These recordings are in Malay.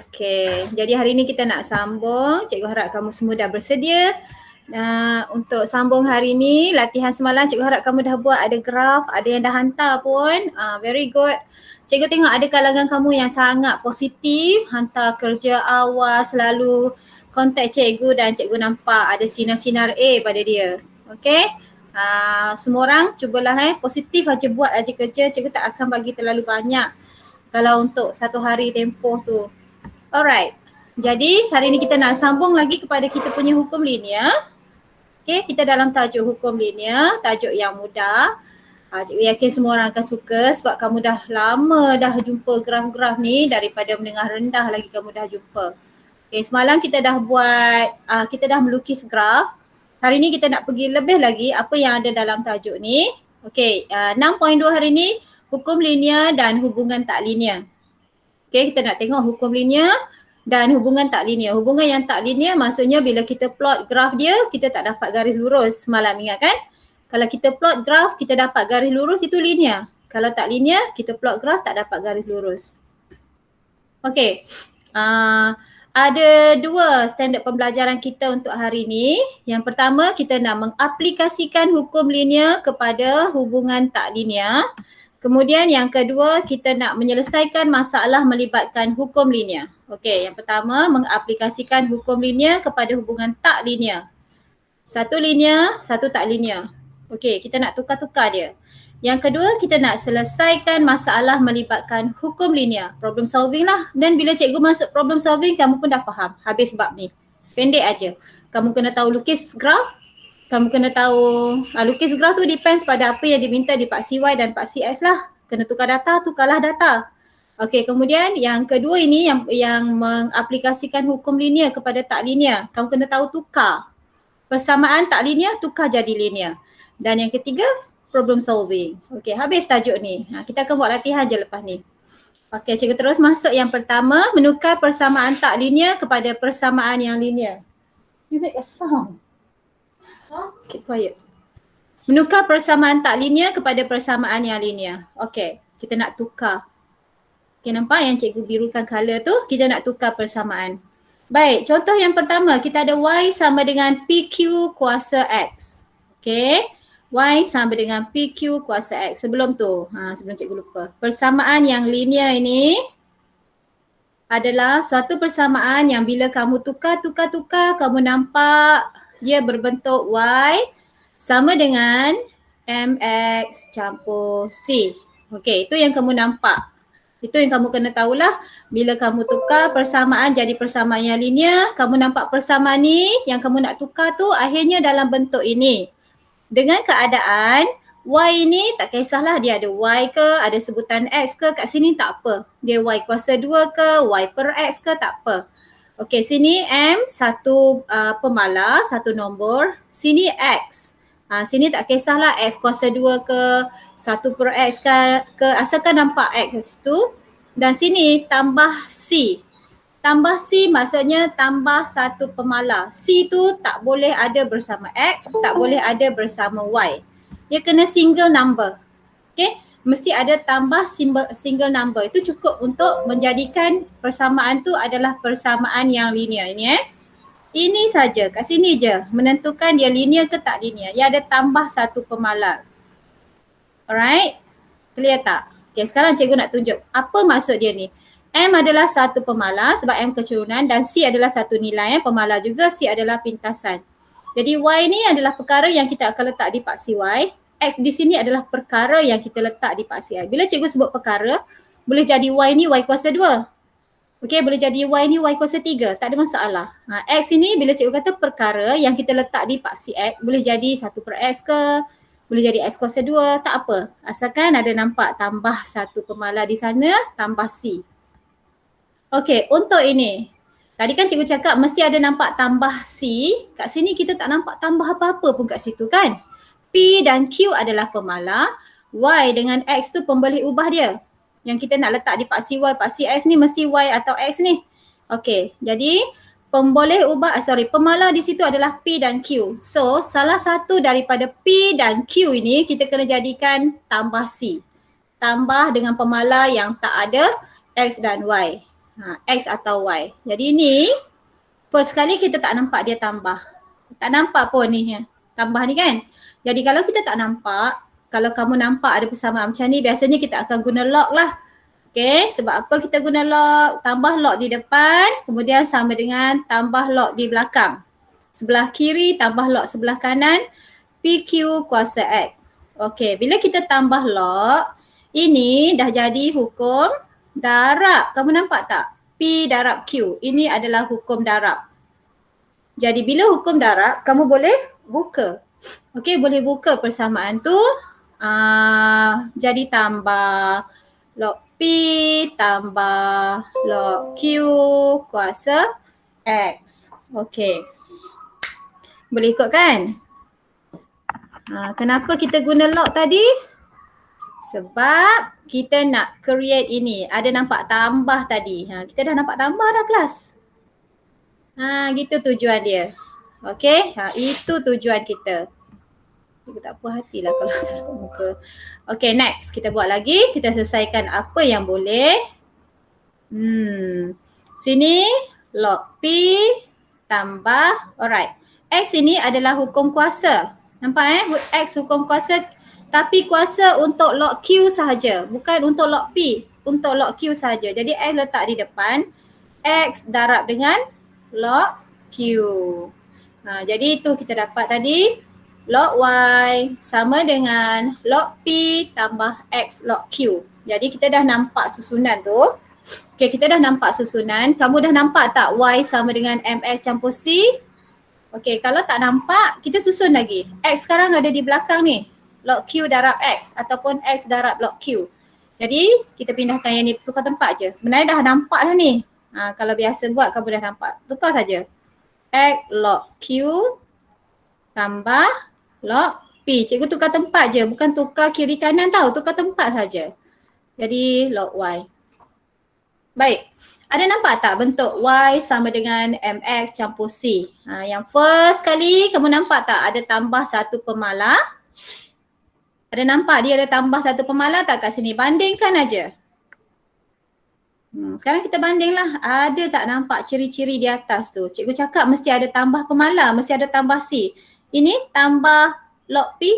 Okey, jadi hari ni kita nak sambung. Cikgu harap kamu semua dah bersedia. Untuk sambung hari ni, latihan semalam cikgu harap kamu dah buat, ada graf, ada yang dah hantar pun. Very good. Cikgu tengok ada kalangan kamu yang sangat positif, hantar kerja awal, selalu kontak cikgu dan cikgu nampak ada sinar-sinar A pada dia. Okey? Semua orang cubalah positif aja buat aja kerja, cikgu tak akan bagi terlalu banyak kalau untuk satu hari tempoh tu. Alright, jadi hari ni kita nak sambung lagi kepada kita punya hukum linear. Okay, kita dalam tajuk hukum linear, tajuk yang mudah. Cikgu yakin semua orang akan suka sebab kamu dah lama dah jumpa graf-graf ni, daripada menengah rendah lagi kamu dah jumpa. Okay, semalam kita dah buat, kita dah melukis graf. Hari ni kita nak pergi lebih lagi apa yang ada dalam tajuk ni. Okay, 6.2 hari ni hukum linear dan hubungan tak linear. Okay, kita nak tengok hukum linear dan hubungan tak linear. Hubungan yang tak linear maksudnya bila kita plot graf dia, kita tak dapat garis lurus. Semalam ingat kan? Kalau kita plot graf, kita dapat garis lurus, itu linear. Kalau tak linear, kita plot graf tak dapat garis lurus. Okay, ada dua standard pembelajaran kita untuk hari ni. Yang pertama, kita nak mengaplikasikan hukum linear kepada hubungan tak linear. Kemudian yang kedua, kita nak menyelesaikan masalah melibatkan hukum linear. Okey, yang pertama mengaplikasikan hukum linear kepada hubungan tak linear. Satu linear, satu tak linear. Okey, kita nak tukar-tukar dia. Yang kedua, kita nak selesaikan masalah melibatkan hukum linear. Problem solving lah. Dan bila cikgu masuk problem solving, kamu pun dah faham habis bab ni. Pendek aja. Kamu kena tahu lukis graf. Kamu kena tahu, lukis graf tu depends pada apa yang diminta di Pak CY dan Pak CS lah. Kena tukar data, tukarlah data. Okey, kemudian yang kedua ini yang mengaplikasikan hukum linear kepada tak linear. Kamu kena tahu tukar. Persamaan tak linear, tukar jadi linear. Dan yang ketiga, problem solving. Okey, habis tajuk ni. Kita akan buat latihan je lepas ni. Okey, cikgu terus masuk yang pertama, menukar persamaan tak linear kepada persamaan yang linear. You make a sound. Keep quiet. Menukar persamaan tak linear kepada persamaan yang linear. Okey, kita nak tukar. Okey, nampak yang cikgu birukan color tu? Kita nak tukar persamaan. Baik, contoh yang pertama, kita ada Y sama dengan PQ kuasa X. Okey, Y sama dengan PQ kuasa X. Sebelum tu, sebelum cikgu lupa. Persamaan yang linear ini adalah suatu persamaan yang bila kamu tukar, kamu nampak dia berbentuk Y sama dengan MX campur C. Okey, itu yang kamu nampak. Itu yang kamu kena tahulah. Bila kamu tukar persamaan jadi persamaan yang linear, kamu nampak persamaan ni yang kamu nak tukar tu akhirnya dalam bentuk ini. Dengan keadaan Y ni tak kisahlah dia ada Y ke, ada sebutan X ke, kat sini tak apa. Dia Y kuasa 2 ke, Y per X ke, tak apa. Okey, sini M satu pemalar, satu nombor. Sini X. Sini tak kisahlah X kuasa 2 ke, 1 per X ke, asalkan nampak X kat situ. Dan sini tambah C. Tambah C maksudnya tambah satu pemalar. C tu tak boleh ada bersama X, tak boleh ada bersama Y. Dia kena single number. Okay, mesti ada tambah single number. Itu cukup untuk menjadikan persamaan tu adalah persamaan yang linear. Ini saja, kat sini je menentukan dia linear ke tak linear. Dia ada tambah satu pemalar. Alright, clear tak? Okay, sekarang cikgu nak tunjuk apa maksud dia ni. M adalah satu pemalar sebab M kecerunan dan C adalah satu nilai. Pemalar juga, C adalah pintasan. Jadi Y ni adalah perkara yang kita akan letak di Pak CY. X di sini adalah perkara yang kita letak di Pak CY. Bila cikgu sebut perkara, boleh jadi Y ni Y kuasa 2. Okey, boleh jadi Y ni Y kuasa 3. Tak ada masalah. X ini bila cikgu kata perkara yang kita letak di Pak CX, boleh jadi 1 per X ke, boleh jadi X kuasa 2, tak apa. Asalkan ada nampak tambah satu pemalar di sana, tambah C. Okey, untuk ini. Tadi kan cikgu cakap mesti ada nampak tambah C. Kat sini kita tak nampak tambah apa-apa pun kat situ kan. P dan Q adalah pemalar. Y dengan X tu pemboleh ubah dia. Yang kita nak letak di Pak CY, Pak CX ni mesti Y atau X ni. Okey, jadi pemboleh ubah, pemalar di situ adalah P dan Q. So, salah satu daripada P dan Q ini kita kena jadikan tambah C. Tambah dengan pemalar yang tak ada X dan Y. X atau Y. Jadi ni first kali kita tak nampak dia tambah. Tak nampak pun ni tambah ni kan. Jadi kalau kita tak nampak, kalau kamu nampak ada persamaan macam ni, biasanya kita akan guna log lah. Okay, sebab apa kita guna log? Tambah log di depan, kemudian sama dengan tambah log di belakang. Sebelah kiri tambah log sebelah kanan, PQ kuasa X. Okay, bila kita tambah log, ini dah jadi hukum darab. Kamu nampak tak? P darab Q. Ini adalah hukum darab. Jadi bila hukum darab, kamu boleh buka. Okay, boleh buka persamaan tu. Jadi tambah log P tambah log Q kuasa X. Okay. Boleh ikut kan? Kenapa kita guna log tadi? Sebab kita nak create ini. Ada nampak tambah tadi. Kita dah nampak tambah dah kelas. Gitu tujuan dia. Okay, itu tujuan kita. Kita tak puas hatilah kalau taruh muka. Okay, next. Kita buat lagi. Kita selesaikan apa yang boleh. Sini log P tambah, alright. X ini adalah hukum kuasa. Nampak X hukum kuasa, tapi kuasa untuk log Q sahaja. Bukan untuk log P. Untuk log Q sahaja. Jadi X letak di depan. X darab dengan log Q. Jadi itu kita dapat tadi. Log Y sama dengan log P tambah X log Q. Jadi kita dah nampak susunan tu. Okay, kita dah nampak susunan. Kamu dah nampak tak Y sama dengan MX campur C? Okay, kalau tak nampak, kita susun lagi. X sekarang ada di belakang ni. Log Q darab X ataupun X darab log Q. Jadi kita pindahkan yang ni, tukar tempat je. Sebenarnya dah nampak dah ni. Kalau biasa buat, kamu dah nampak. Tukar saja. X log Q tambah log P. Cikgu tukar tempat je, bukan tukar kiri kanan tau, tukar tempat saja. Jadi log Y. Baik, ada nampak tak bentuk Y sama dengan MX campur C? Yang first kali kamu nampak tak ada tambah satu pemalar? Ada nampak dia ada tambah satu pemalar tak kat sini? Bandingkan aja. Sekarang kita bandinglah. Ada tak nampak ciri-ciri di atas tu? Cikgu cakap mesti ada tambah pemalar, mesti ada tambah C. Ini tambah log P.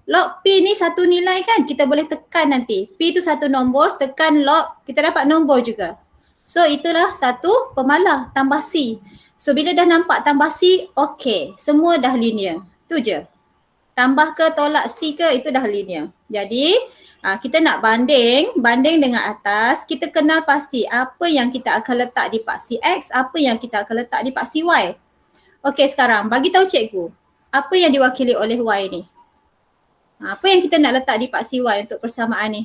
Log P ni satu nilai kan? Kita boleh tekan nanti. P tu satu nombor, tekan log, kita dapat nombor juga. So itulah satu pemalar, tambah C. So bila dah nampak tambah C, okey. Semua dah linear. Tu je. Tambah ke tolak C ke, itu dah linear. Jadi kita nak banding dengan atas, kita kenal pasti apa yang kita akan letak di paksi X, apa yang kita akan letak di paksi Y. Okey, sekarang bagi tahu cikgu. Apa yang diwakili oleh Y ni? Apa yang kita nak letak di paksi Y untuk persamaan ni?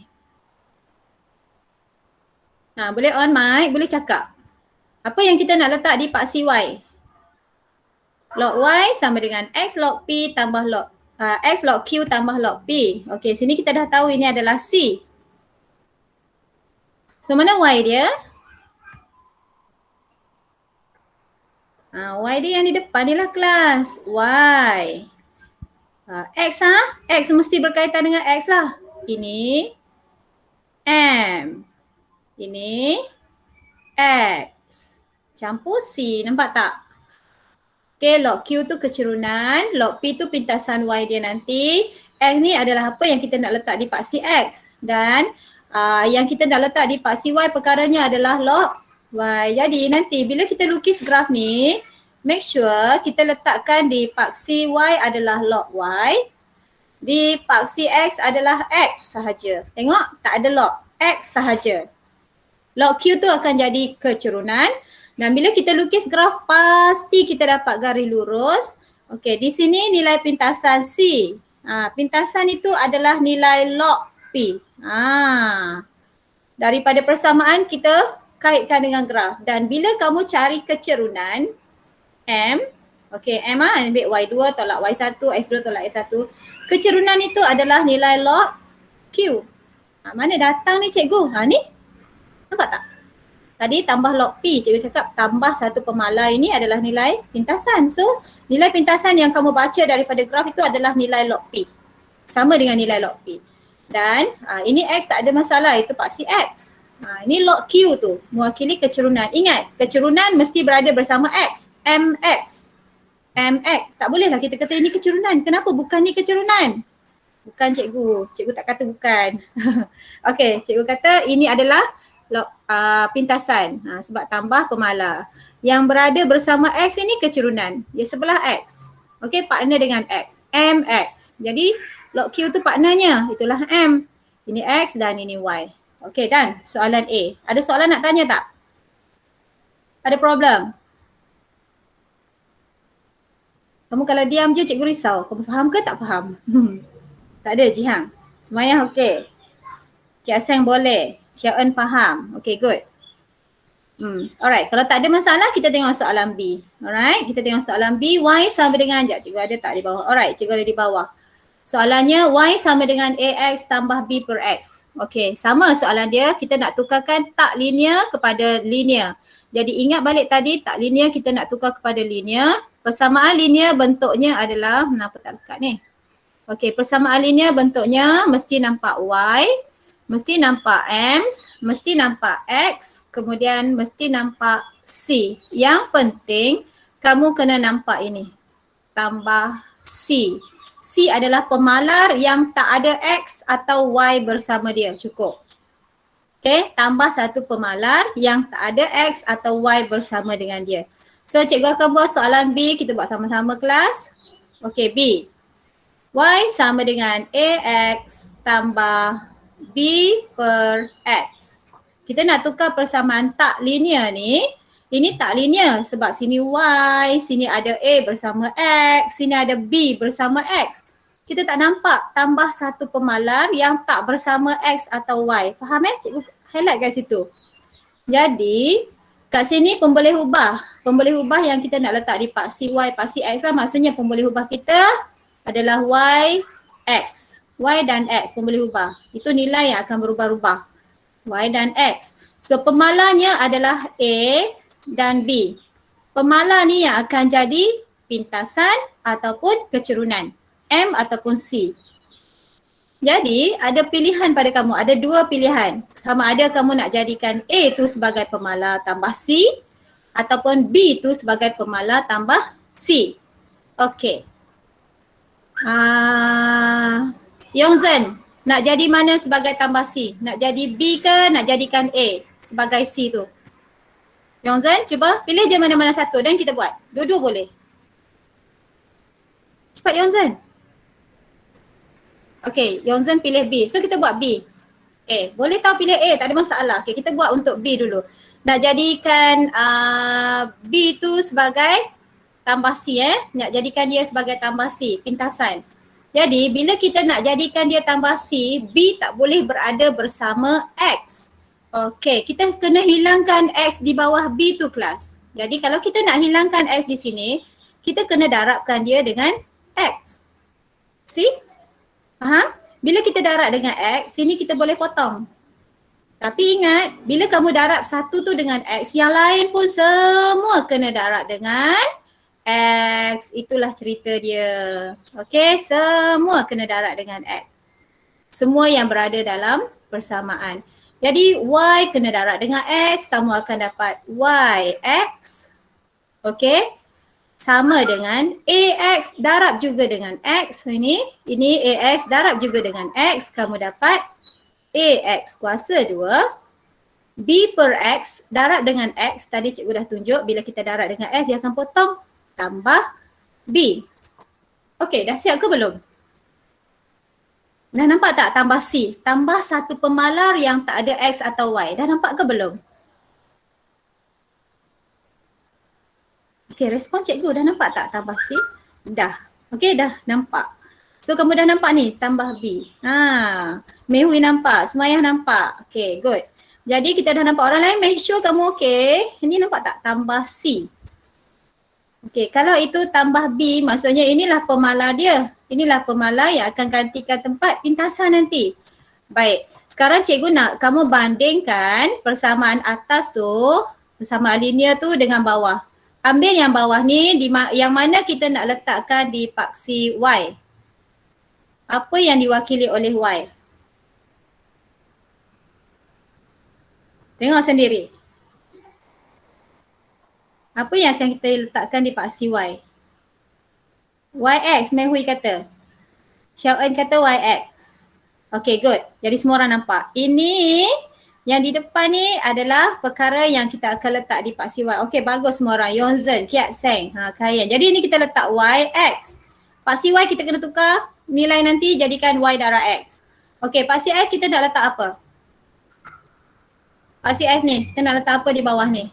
Boleh on mic, boleh cakap. Apa yang kita nak letak di paksi Y? Log Y sama dengan X log P tambah log X log Q tambah log P. Okey, sini kita dah tahu ini adalah C. So mana Y dia? Y dia yang di depan ni lah kelas. Y. X X mesti berkaitan dengan X lah. Ini M. Ini X. Campur C. Nampak tak? Okay, log Q tu kecerunan. Log P tu pintasan Y dia nanti. X ni adalah apa yang kita nak letak di paksi X. Dan yang kita nak letak di paksi Y perkaranya adalah log Y. Jadi nanti bila kita lukis graf ni, make sure kita letakkan di paksi Y adalah log Y. Di paksi X adalah X sahaja. Tengok, tak ada log. X sahaja. Log Q tu akan jadi kecerunan. Dan bila kita lukis graf, pasti kita dapat garis lurus. Okey, di sini nilai pintasan C. Pintasan itu adalah nilai log P. Daripada persamaan kita kaitkan dengan graf. Dan bila kamu cari kecerunan M, okey, M ambil Y2 tolak Y1, X2 tolak X1. Kecerunan itu adalah nilai log Q. Mana datang ni cikgu? Ni. Nampak tak? Tadi tambah log P, cikgu cakap tambah satu pemalar ini adalah nilai pintasan. So, nilai pintasan yang kamu baca daripada graf itu adalah nilai log P. Sama dengan nilai log P. Dan ini X tak ada masalah, itu paksi X. Ini log Q tu, mewakili kecerunan. Ingat, kecerunan mesti berada bersama X. MX. MX. Tak bolehlah kita kata ini kecerunan. Kenapa bukan ni kecerunan? Bukan cikgu. Cikgu tak kata bukan. Okey, cikgu kata ini adalah pintasan. Sebab tambah pemalar. Yang berada bersama X ini kecerunan. Dia sebelah X. Okey, partner dengan X. MX. Jadi log Q tu partnernya. Itulah M. Ini X dan ini Y. Okey, dan soalan A. Ada soalan nak tanya tak? Ada problem? Kamu kalau diam je cikgu risau. Kamu faham ke tak faham? Tak ada Jihang. Semuanya okey. Kia Seng boleh. Cia En faham. Okay, good. Alright, kalau tak ada masalah kita tengok soalan B. Alright, kita tengok soalan B. Y sama dengan, cikgu ada tak di bawah? Alright, cikgu ada di bawah. Soalannya Y sama dengan AX tambah B per X. Okay, sama soalan dia. Kita nak tukarkan tak linear kepada linear. Jadi ingat balik tadi tak linear kita nak tukar kepada linear. Persamaan linear bentuknya adalah, kenapa tak lekat ni? Okay, persamaan linear bentuknya mesti nampak Y. Mesti nampak M, mesti nampak X, kemudian mesti nampak C. Yang penting kamu kena nampak ini. Tambah C. C adalah pemalar yang tak ada X atau Y bersama dia. Cukup. Okay, tambah satu pemalar yang tak ada X atau Y bersama dengan dia. So cikgu akan buat soalan B, kita buat sama-sama kelas. Okay, B. Y sama dengan AX tambah B per X. Kita nak tukar persamaan tak linear ni. Ini tak linear sebab sini Y, sini ada A bersama X, sini ada B bersama X. Kita tak nampak tambah satu pemalar yang tak bersama X atau Y. Faham cikgu highlight kat situ. Jadi kat sini pemboleh ubah. Pemboleh ubah yang kita nak letak di paksi Y, paksi X lah. Maksudnya pemboleh ubah kita adalah Y, X. Y dan X pemboleh ubah. Itu nilai yang akan berubah-ubah. Y dan X. So pemalarnya adalah A dan B. Pemalar ni yang akan jadi pintasan ataupun kecerunan. M ataupun C. Jadi ada pilihan pada kamu. Ada dua pilihan. Sama ada kamu nak jadikan A tu sebagai pemalar tambah C ataupun B tu sebagai pemalar tambah C. Okey. Yongzhen, nak jadi mana sebagai tambah C? Nak jadi B ke nak jadikan A sebagai C tu? Yongzhen, cuba pilih je mana-mana satu dan kita buat. Dua-dua boleh. Cepat Yongzhen. Okay, Yongzhen pilih B. So kita buat B. Okay, boleh tahu pilih A, tak ada masalah. Okay, kita buat untuk B dulu. Nak jadikan B tu sebagai tambah C Nak jadikan dia sebagai tambah C, pintasan. Jadi bila kita nak jadikan dia tambah C, B tak boleh berada bersama X. Okey, kita kena hilangkan X di bawah B tu kelas. Jadi kalau kita nak hilangkan X di sini, kita kena darabkan dia dengan X. See? Faham? Bila kita darab dengan X, sini kita boleh potong. Tapi ingat, bila kamu darab satu tu dengan X, yang lain pun semua kena darab dengan X. Itulah cerita dia. Okey, semua kena darab dengan X. Semua yang berada dalam persamaan. Jadi Y kena darab dengan X, kamu akan dapat YX. Okey. Sama dengan AX darab juga dengan X. Ini AX darab juga dengan X. Kamu dapat AX kuasa 2. B per X darab dengan X. Tadi cikgu dah tunjuk bila kita darab dengan X dia akan potong. Tambah B. Okey, dah siap ke belum? Dah nampak tak tambah C? Tambah satu pemalar yang tak ada X atau Y. Dah nampak ke belum? Okey, respon cikgu dah nampak tak tambah C? Dah. Okey, dah nampak. So kamu dah nampak ni tambah B. Mehui nampak, Sumayah nampak. Okey, good. Jadi kita dah nampak orang lain, make sure kamu okey. Ini nampak tak tambah C? Okey, kalau itu tambah B, maksudnya inilah pemalar dia. Inilah pemalar yang akan gantikan tempat pintasan nanti. Baik, sekarang cikgu nak kamu bandingkan persamaan atas tu, persamaan linear tu dengan bawah. Ambil yang bawah ni, yang mana kita nak letakkan di paksi Y. Apa yang diwakili oleh Y? Tengok sendiri. Apa yang akan kita letakkan di paksi Y? YX, Mei Hui kata. Xiao En kata YX. Okay, good. Jadi semua orang nampak. Ini yang di depan ni adalah perkara yang kita akan letak di paksi Y. Okay, bagus semua orang. Yonzen, Kiat Seng, Kayan. Jadi ini kita letak YX. Paksi Y kita kena tukar nilai nanti jadikan Y darah X. Okay, paksi X kita nak letak apa? Paksi X ni, kita nak letak apa di bawah ni?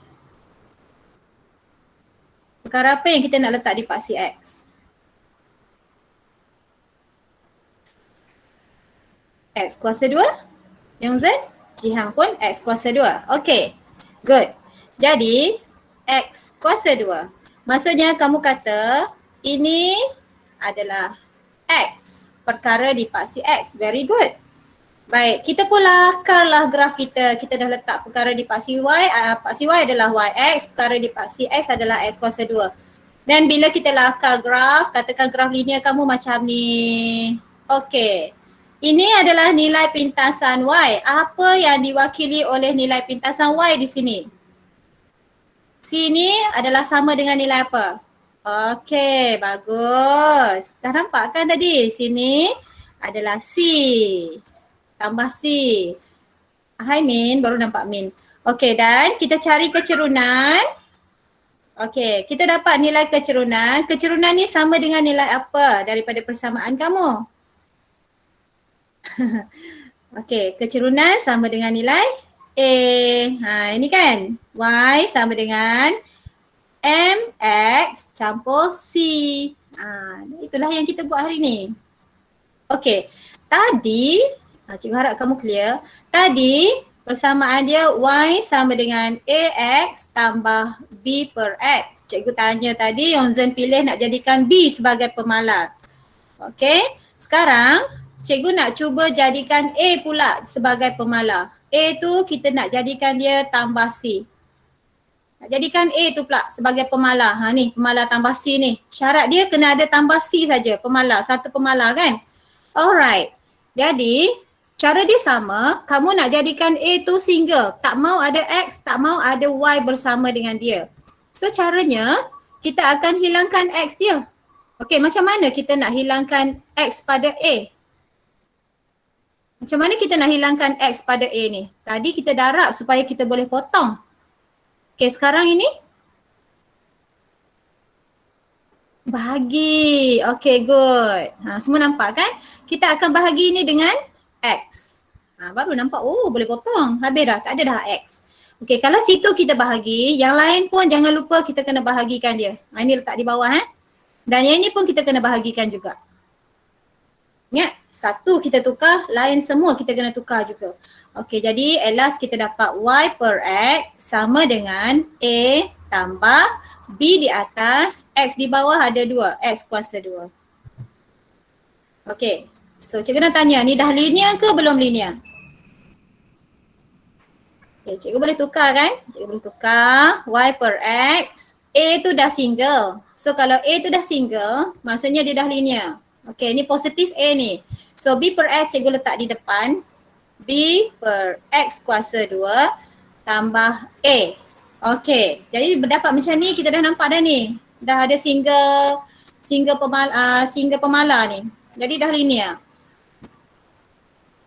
Perkara apa yang kita nak letak di paksi X? X kuasa 2. Yongzhen, Jihang pun X kuasa 2. Okay, good. Jadi, X kuasa 2. Maksudnya kamu kata ini adalah X. Perkara di paksi X. Very good. Baik, kita pun lakarlah graf kita. Kita dah letak perkara di paksi Y. Paksi Y adalah YX. Perkara di paksi X adalah X kuasa 2. Dan bila kita lakar graf, katakan graf linear kamu macam ni. Okay. Ini adalah nilai pintasan Y. Apa yang diwakili oleh nilai pintasan Y di sini? Sini adalah sama dengan nilai apa? Okey, bagus. Dah nampak kan tadi? Sini adalah C. Tambah C. Hai Min, baru nampak Min. Okey, dan kita cari kecerunan. Okey, kita dapat nilai kecerunan. Kecerunan ni sama dengan nilai apa daripada persamaan kamu? Okey, kecerunan sama dengan nilai A. Ini kan Y sama dengan MX campur C. Itulah yang kita buat hari ni. Okey, tadi cikgu harap kamu clear. Tadi persamaan dia Y sama dengan AX tambah B per X. Cikgu tanya tadi Yongzhen pilih nak jadikan B sebagai pemalar. Okey, sekarang cikgu nak cuba jadikan A pula sebagai pemalar. A tu kita nak jadikan dia tambah C. Nak jadikan A tu pula sebagai pemalar. Ni pemalar tambah C ni. Syarat dia kena ada tambah C saja pemalar. Satu pemalar kan? Alright. Jadi cara dia sama. Kamu nak jadikan A tu single. Tak mau ada X, tak mau ada Y bersama dengan dia. So caranya kita akan hilangkan X dia. Okey, macam mana kita nak hilangkan X pada A? Macam mana kita nak hilangkan X pada A ni? Tadi kita darab supaya kita boleh potong. Okay, sekarang ini bahagi. Okay, good. Semua nampak kan? Kita akan bahagi ini dengan X. Baru nampak, oh boleh potong. Habis dah, tak ada dah X. Okay, kalau situ kita bahagi, yang lain pun jangan lupa kita kena bahagikan dia. Ini letak di bawah. Dan yang ini pun kita kena bahagikan juga. Ingat, satu kita tukar, lain semua kita kena tukar juga. Okey, jadi at last kita dapat Y per X sama dengan A tambah B di atas, X di bawah ada 2, X kuasa 2. Okey, so cikgu nak tanya, ni dah linear ke belum linear? Okay, cikgu boleh tukar kan? Cikgu boleh tukar Y per X, A tu dah single. So kalau A tu dah single, maksudnya dia dah linear. Okay, ni positif A ni. So B per X cikgu letak di depan. B per X kuasa 2 tambah A. Okay, jadi berdapat macam ni, kita dah nampak dah ni. Dah ada single pemalar ni. Jadi dah linear.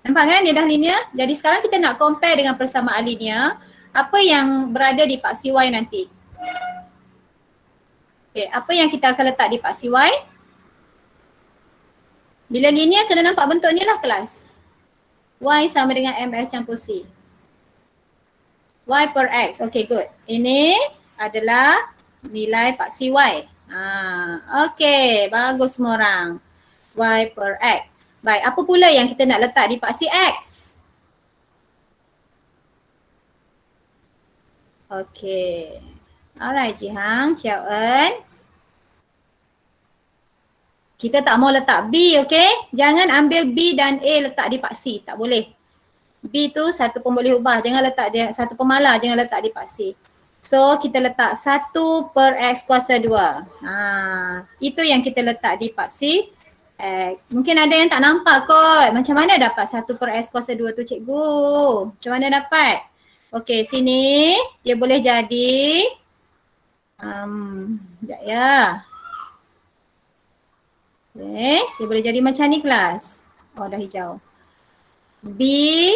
Nampak kan dia dah linear? Jadi sekarang kita nak compare dengan persamaan linear. Apa yang berada di paksi Y nanti? Okay, apa yang kita akan letak di paksi Y? Bila linear kena nampak bentuk ni lah kelas. Y sama dengan MS campur C. Y per X. Okay, good. Ini adalah nilai paksi Y. Okay, bagus semua orang. Y per X. Baik, apa pula yang kita nak letak di paksi X? Okay. Alright, Jihang, Chiao En. Kita tak mau letak B, okay? Jangan ambil B dan A letak di paksi. Tak boleh. B tu satu pun boleh ubah. Jangan letak dia, satu pemalar jangan letak di paksi. So, kita letak 1 per X kuasa 2. Itu yang kita letak di paksi X. Mungkin ada yang tak nampak kot. Macam mana dapat 1 per X kuasa 2 tu cikgu? Macam mana dapat? Okey, sini dia boleh jadi sekejap ya. Okay, dia boleh jadi macam ni kelas. Oh, dah hijau. B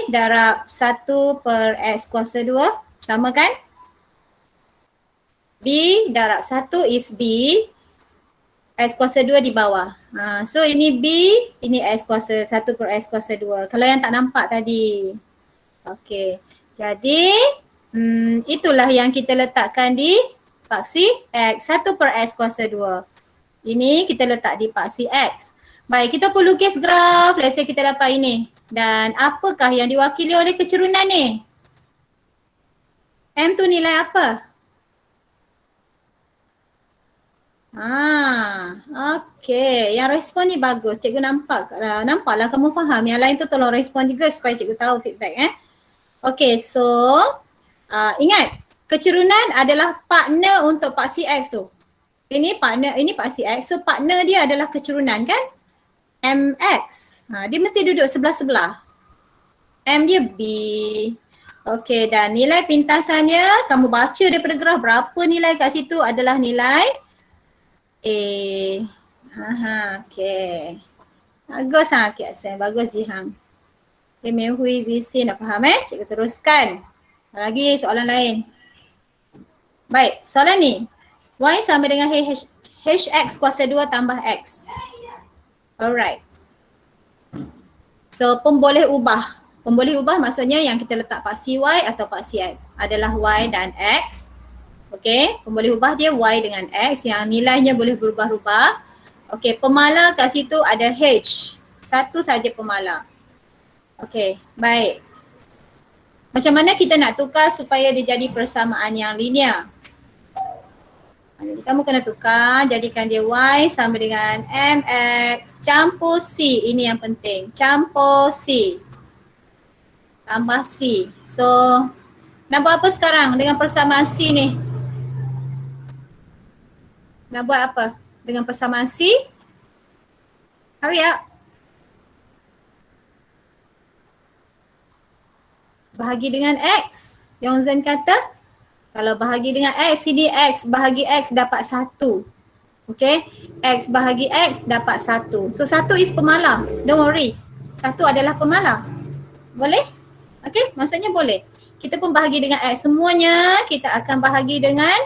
darab 1 per X kuasa 2 sama kan? B darab 1 is B, X kuasa 2 di bawah. So ini B, ini X kuasa 1 per X kuasa 2. Kalau yang tak nampak tadi. Okey, jadi itulah yang kita letakkan di paksi X 1 per X kuasa 2. Ini kita letak di paksi X. Baik, kita perlu lukis graf. Let's say kita dapat ini. Dan apakah yang diwakili oleh kecerunan ni? M tu nilai apa? Okey. Yang respon ni bagus. Cikgu nampak. Nampaklah kamu faham. Yang lain tu tolong respon juga supaya cikgu tahu feedback. Okey, so ingat. Kecerunan adalah partner untuk paksi X tu. Ini partner, ini paksi X. So partner dia adalah kecerunan kan? MX. Dia mesti duduk sebelah-sebelah. M dia B. Okey, dan nilai pintasannya kamu baca daripada graf berapa nilai kat situ adalah nilai A. Okey. Bagus Kak Sen. Bagus Jihang. Okay, Menghui Zisi nak faham Cikgu teruskan. Lagi soalan lain. Baik, soalan ni. Y sama dengan HX kuasa 2 tambah X. Alright. So pemboleh ubah. Pemboleh ubah maksudnya yang kita letak paksi Y atau paksi X adalah Y dan X. Okey, pemboleh ubah dia Y dengan X yang nilainya boleh berubah-ubah. Okey, pemala kat situ ada H. Satu saja pemala. Okey, baik. Macam mana kita nak tukar supaya dia jadi persamaan yang linear? Jadi kamu kena tukar, jadikan dia Y sama dengan MX campur C. Ini yang penting, campur C. Tambah C. So, nak buat apa sekarang dengan persamaan C ni? Nak buat apa dengan persamaan C? Hurry up. Bahagi dengan X. Yongzhen kata, kalau bahagi dengan X, sini X bahagi X dapat 1. Okay, X bahagi X dapat 1. So 1 is pemala, don't worry. 1 adalah pemala. Boleh? Okay, maksudnya boleh. Kita pun bahagi dengan X. Semuanya kita akan bahagi dengan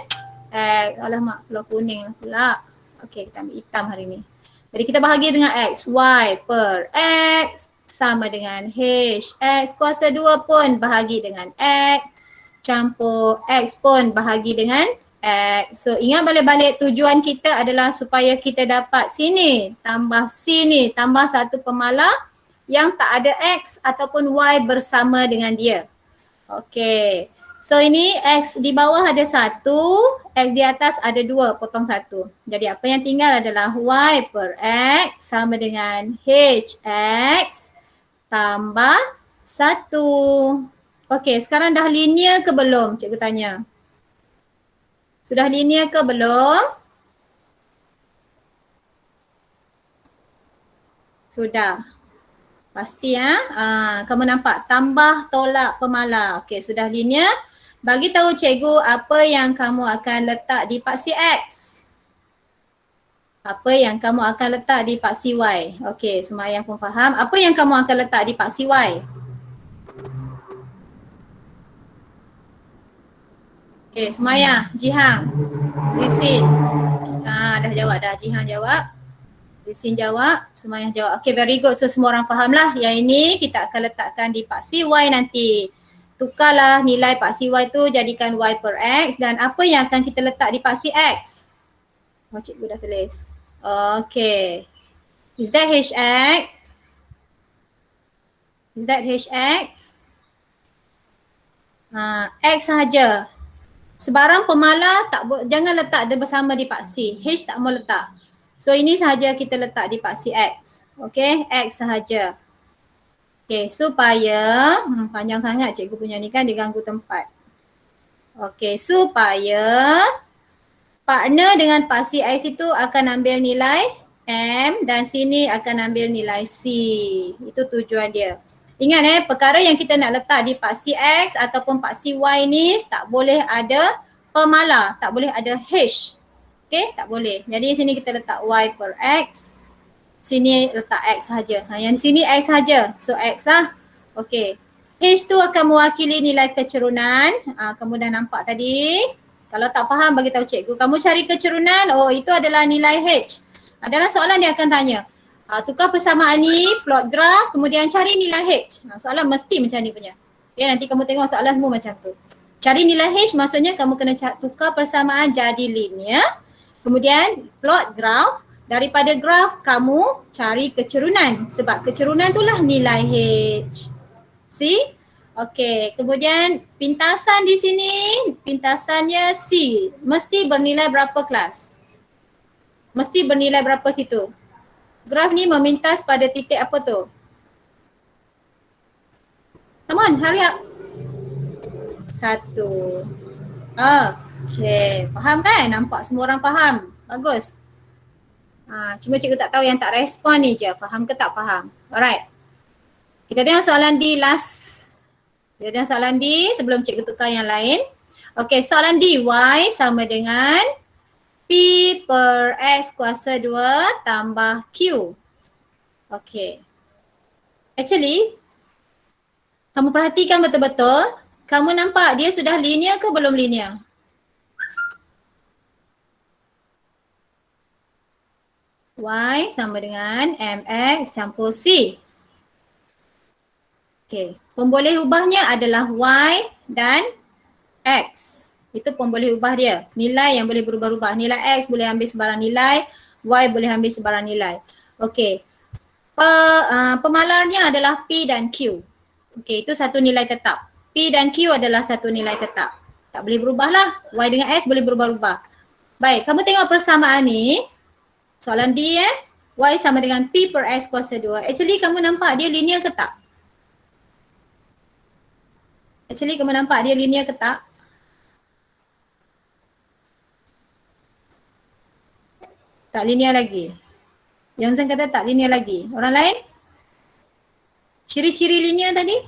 X. Alamak, keluar kuning lah pula. Okay, kita ambil hitam hari ni. Jadi kita bahagi dengan X. Y per X sama dengan H. X kuasa 2 pun bahagi dengan X. Campur X pun bahagi dengan X. So ingat balik-balik tujuan kita adalah supaya kita dapat sini tambah sini tambah satu pemala yang tak ada X ataupun Y bersama dengan dia. Okey. So ini X di bawah ada 1, X di atas ada 2, potong 1. Jadi apa yang tinggal adalah Y per X sama dengan HX tambah 1. Okey, sekarang dah linear ke belum? Cikgu tanya. Sudah linear ke belum? Sudah. Pasti kamu nampak tambah tolak pemala. Okey, sudah linear. Bagi tahu cikgu apa yang kamu akan letak di paksi X. Apa yang kamu akan letak di paksi Y. Okey, semua yang pun faham. Apa yang kamu akan letak di paksi Y? Okay, Sumaya, Jihang, Zisin. Dah jawab dah. Jihang jawab. Zisin jawab. Sumaya jawab. Okay, very good. So semua orang faham lah. Yang ini kita akan letakkan di paksi Y nanti. Tukarlah nilai paksi Y tu jadikan Y per X. Dan apa yang akan kita letak di paksi X? Oh, cikgu dah tulis. Okay. Is that HX? Is that HX? X sahaja. Sebarang pemala jangan letak dia bersama di paksi. H tak mau letak. So ini sahaja kita letak di paksi X. Okay, X sahaja. Okay, supaya panjang sangat cikgu punya ni kan, dia ganggu tempat. Okay, supaya partner dengan paksi X itu akan ambil nilai M dan sini akan ambil nilai C. Itu tujuan dia. Ingat perkara yang kita nak letak di paksi X ataupun paksi Y ni tak boleh ada pemala, tak boleh ada H. Okay, tak boleh. Jadi sini kita letak Y per X. Sini letak X sahaja. Yang di sini X sahaja. So X lah. Okay. H tu akan mewakili nilai kecerunan. Kamu dah nampak tadi. Kalau tak faham bagi tahu cikgu. Kamu cari kecerunan, oh itu adalah nilai H. Adalah soalan dia akan tanya. Tukar persamaan ni, plot graf, kemudian cari nilai H. Soalan mesti macam ni punya. Okay, nanti kamu tengok soalan semua macam tu. Cari nilai H maksudnya kamu kena tukar persamaan jadi linear. Kemudian plot graf, daripada graf kamu cari kecerunan. Sebab kecerunan itulah nilai H. See? Okey, kemudian pintasan di sini, pintasannya C. Mesti bernilai berapa kelas? Mesti bernilai berapa situ? Graf ni memintas pada titik apa tu? Come on, hurry up. 1. Okey, faham kan? Nampak semua orang faham. Bagus. Cuma cikgu tak tahu yang tak respon ni je. Faham ke tak faham? Alright. Kita tengok soalan D last. Kita tengok soalan D sebelum cikgu tukar yang lain. Okey, soalan D. Y sama dengan P per X kuasa 2 tambah Q. Okey. Actually, kamu perhatikan betul-betul. Kamu nampak dia sudah linear ke belum linear? Y sama dengan MX campur C. Okey, pemboleh ubahnya adalah Y dan X. Itu pemboleh ubah dia. Nilai yang boleh berubah-ubah. Nilai X boleh ambil sebarang nilai, Y boleh ambil sebarang nilai. Okey. Pemalarnya adalah P dan Q. Okey, itu satu nilai tetap. P dan Q adalah satu nilai tetap. Tak boleh berubah lah. Y dengan X boleh berubah-ubah. Baik, kamu tengok persamaan ni. Soalan D Y sama dengan P per X kuasa 2. Actually kamu nampak dia linear ke tak? Actually kamu nampak dia linear ke tak? Tak linear lagi. Yang saya kata tak linear lagi. Orang lain? Ciri-ciri linear tadi?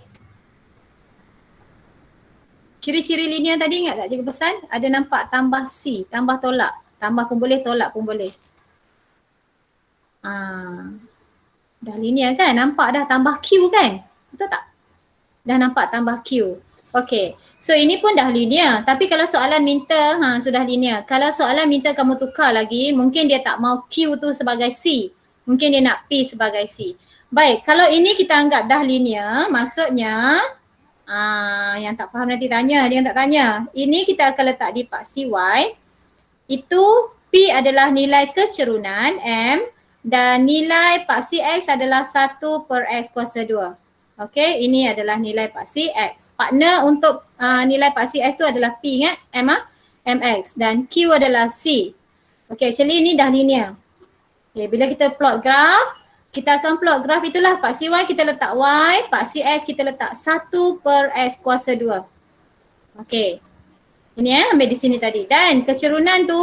Ciri-ciri linear tadi ingat tak cikgu pesan? Ada nampak tambah C, tambah tolak. Tambah pun boleh, tolak pun boleh. Dah linear kan? Nampak dah tambah Q kan? Betul tak? Dah nampak tambah Q. Okay, so ini pun dah linear. Tapi kalau soalan minta, sudah linear. Kalau soalan minta kamu tukar lagi, mungkin dia tak mau Q tu sebagai C. Mungkin dia nak P sebagai C. Baik, kalau ini kita anggap dah linear, maksudnya yang tak faham nanti tanya, jangan tak tanya. Ini kita akan letak di paksi Y. Itu P adalah nilai kecerunan M dan nilai paksi X adalah 1 per X kuasa 2. Okey, ini adalah nilai paksi X. Partner untuk nilai paksi X tu adalah P ingat, MX dan Q adalah C. Okey, actually ini dah linear. Okay, bila kita plot graf, kita akan plot graf itulah paksi Y kita letak Y, paksi X kita letak 1 per X kuasa 2. Okey, ini ambil di sini tadi. Dan kecerunan tu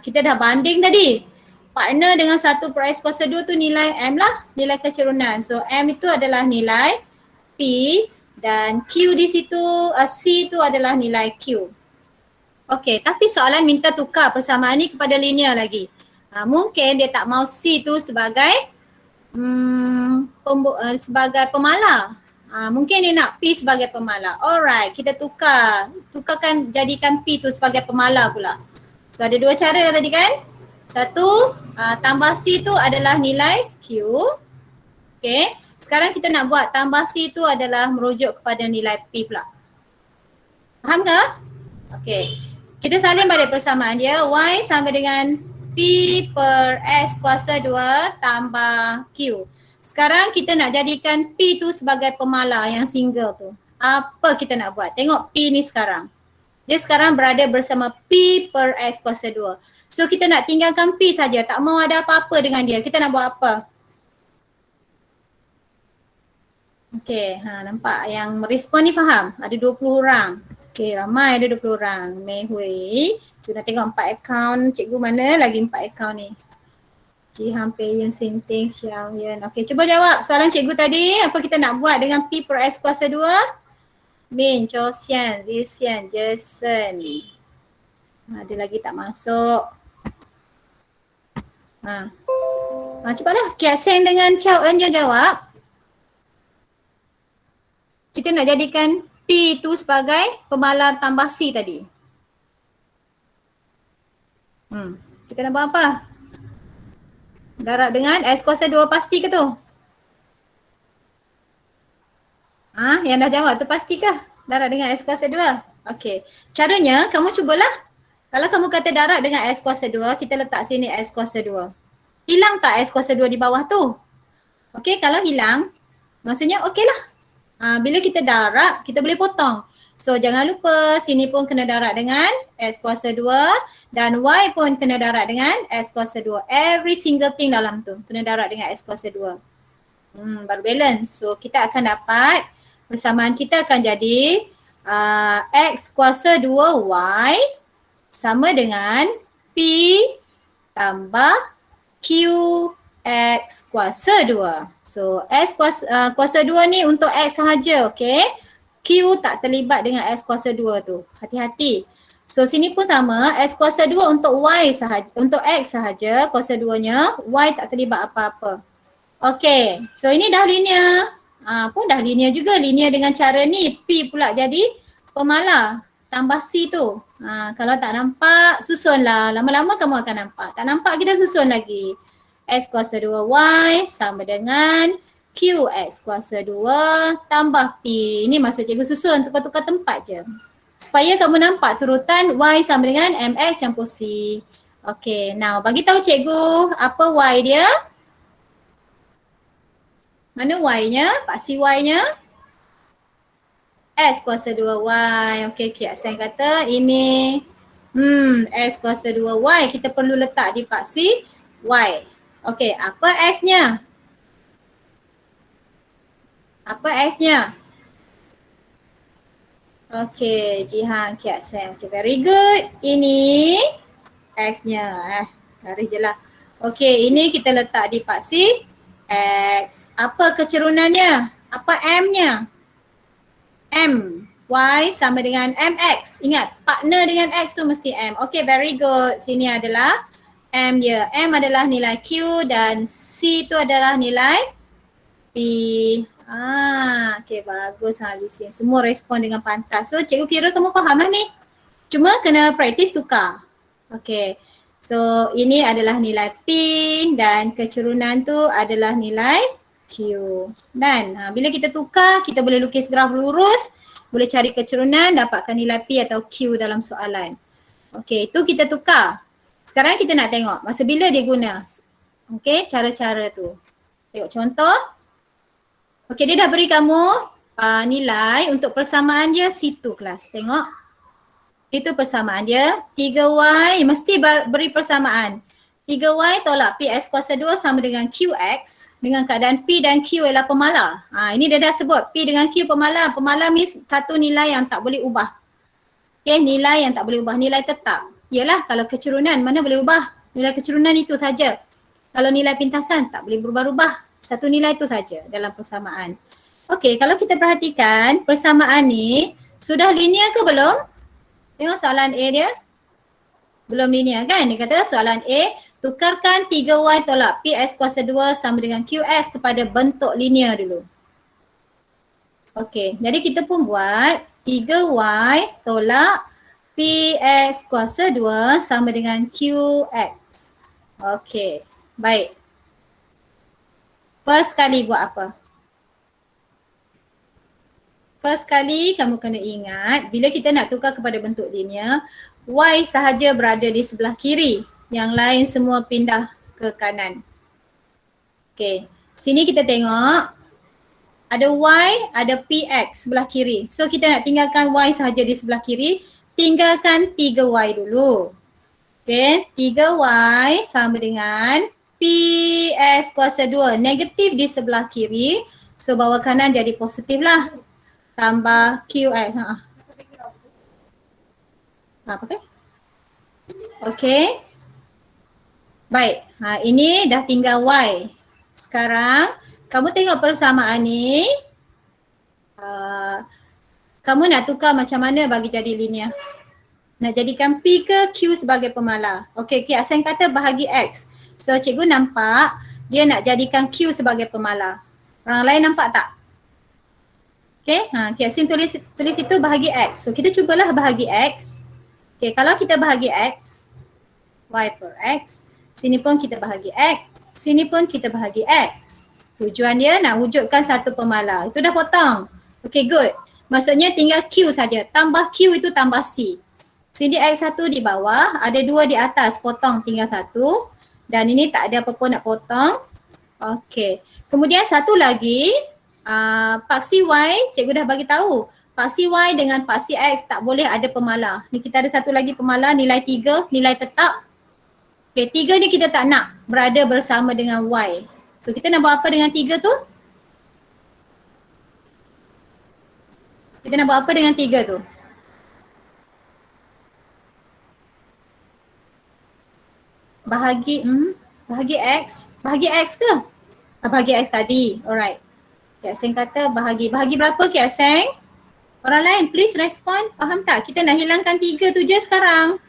kita dah banding tadi. Partner dengan 1 per X kuasa 2 tu nilai M lah, nilai kecerunan. So M itu adalah nilai P dan Q di situ, C itu adalah nilai Q. Okey, tapi soalan minta tukar persamaan ni kepada linear lagi. Mungkin dia tak mau C tu sebagai sebagai pemala. Mungkin dia nak P sebagai pemala. Alright, kita tukarkan jadikan P tu sebagai pemala pula. So ada dua cara tadi kan? Satu, tambah C tu adalah nilai Q. Okay, sekarang kita nak buat tambah C tu adalah merujuk kepada nilai P pula. Faham ke? Okay, kita salin balik persamaan dia. Y sama dengan P per X kuasa 2 tambah Q. Sekarang kita nak jadikan P tu sebagai pemala yang single tu. Apa kita nak buat? Tengok P ni sekarang. Dia sekarang berada bersama P per X kuasa 2. So kita nak tinggalkan P saja, tak mau ada apa-apa dengan dia. Kita nak buat apa? Okay, nampak yang merespon ni faham? Ada 20 orang. Okay, ramai ada 20 orang. Mei Hui. Kita nak tengok 4 akaun cikgu mana lagi 4 akaun ni. Jihan Pei Yun Sinting Xiao Yun. Okey, cuba jawab soalan cikgu tadi. Apa kita nak buat dengan P per S kuasa 2? Min, Cho Xian, Zi Xian, Jason. Ada lagi tak masuk. Cepatlah. Kiat Seng dengan Chow Eun je jawab. Kita nak jadikan P tu sebagai pemalar tambah C tadi. Kita nak buat apa? Darab dengan S kuasa 2 pasti ke tu? Yang dah jawab tu pastikah? Darab dengan S kuasa 2? Okey. Caranya kamu cubalah. Kalau kamu kata darab dengan S kuasa 2, kita letak sini S kuasa 2. Hilang tak S kuasa 2 di bawah tu? Okey, kalau hilang, maksudnya okeylah. Bila kita darab, kita boleh potong. So jangan lupa sini pun kena darab dengan S kuasa 2 dan Y pun kena darab dengan S kuasa 2. Every single thing dalam tu kena darab dengan S kuasa 2. Baru balance. So kita akan dapat persamaan kita akan jadi X kuasa 2Y sama dengan P tambah Q X kuasa 2. So S kuasa 2 ni untuk X sahaja, okey. Q tak terlibat dengan S kuasa 2 tu. Hati-hati. So sini pun sama, S kuasa 2 untuk Y sahaja, untuk X sahaja kuasa 2-nya, Y tak terlibat apa-apa. Okey, so ini dah linear. Pun dah linear juga, linear dengan cara ni. P pula jadi pemalar tambah C tu. Kalau tak nampak, susunlah. Lama-lama kamu akan nampak. Tak nampak, kita susun lagi. S kuasa 2Y sama dengan QX kuasa 2 tambah P. Ini maksud cikgu susun, tukar-tukar tempat je. Supaya kamu nampak turutan Y sama dengan MX campur C. Okey, now bagi tahu cikgu apa Y dia. Mana Y-nya? Paksi Y-nya? S kuasa 2Y. Okey, Kiat-Seng kata ini S kuasa 2Y. Kita perlu letak di paksi Y. Okey, apa S-nya? Apa S-nya? Okey, Jihan, Kiat-Seng. Okay, very good. Ini X-nya. Garis je lah. Okey, ini kita letak di paksi X. Apa kecerunannya? Apa M-nya? M. Y sama dengan MX. Ingat, partner dengan X tu mesti M. Okey, very good. Sini adalah M dia. M adalah nilai Q dan C tu adalah nilai P. Okey, bagus Aziz. Semua respon dengan pantas. So, cikgu kira kamu faham lah ni. Cuma kena praktis tukar. Okey. So, ini adalah nilai P dan kecerunan tu adalah nilai Q. Dan bila kita tukar, kita boleh lukis graf lurus, boleh cari kecerunan, dapatkan nilai P atau Q dalam soalan. Okey, itu kita tukar. Sekarang kita nak tengok masa bila dia guna. Okey, cara-cara tu. Tengok contoh. Okey, dia dah beri kamu nilai untuk persamaan dia situ kelas. Tengok. Itu persamaan dia. 3Y mesti beri persamaan. 3Y tolak PS kuasa 2 sama dengan QX dengan keadaan P dan Q ialah pemalar. Ini dia dah sebut P dengan Q pemalar. Pemalar means satu nilai yang tak boleh ubah. Okay, nilai yang tak boleh ubah, nilai tetap. Yalah, kalau kecerunan mana boleh ubah? Nilai kecerunan itu saja. Kalau nilai pintasan tak boleh berubah-ubah. Satu nilai itu saja dalam persamaan. Okey, kalau kita perhatikan persamaan ni sudah linear ke belum? Tengok soalan A dia. Belum linear kan? Dia kata soalan A, tukarkan 3Y tolak PS kuasa 2 sama dengan QS kepada bentuk linear dulu. Okey, jadi kita pun buat 3Y tolak PS kuasa 2 sama dengan QX. Okey, baik. First kali buat apa? First kali kamu kena ingat bila kita nak tukar kepada bentuk linear, Y sahaja berada di sebelah kiri. Yang lain semua pindah ke kanan. Okey, sini kita tengok ada Y, ada PX sebelah kiri. So kita nak tinggalkan Y sahaja di sebelah kiri. Tinggalkan 3Y dulu. Okey, 3Y sama dengan PS kuasa 2. Negatif di sebelah kiri. So bawah kanan jadi positif lah. Tambah QX. Apa ke? Okey. Baik, ini dah tinggal Y. Sekarang kamu tengok persamaan ni. Kamu nak tukar macam mana bagi jadi linear? Nak jadikan P ke Q sebagai pemalar? Okey, Aseng kata bahagi X. So cikgu nampak dia nak jadikan Q sebagai pemalar. Orang lain nampak tak? Okey, Aseng tulis itu bahagi X. So kita cubalah bahagi X. Okey, kalau kita bahagi X, Y per X, sini pun kita bahagi X, sini pun kita bahagi X. Tujuan dia nak wujudkan satu pemalar. Itu dah potong. Okay, good. Maksudnya tinggal Q saja. Tambah Q itu tambah C. Sini X1 di bawah, ada 2 di atas. Potong tinggal 1. Dan ini tak ada apa-apa nak potong. Okay. Kemudian satu lagi, paksi Y, cikgu dah bagi tahu. Paksi Y dengan paksi X tak boleh ada pemalar. Ni kita ada satu lagi pemalar, nilai 3, nilai tetap. Okay, 3 ni kita tak nak berada bersama dengan Y. So kita nak buat apa dengan 3 tu? Kita nak buat apa dengan 3 tu? Bahagi X. Bahagi X ke? Bahagi X tadi. Alright. Kak Aseng kata bahagi. Bahagi berapa Kak Aseng? Orang lain please respond. Faham tak? Kita nak hilangkan 3 tu je sekarang.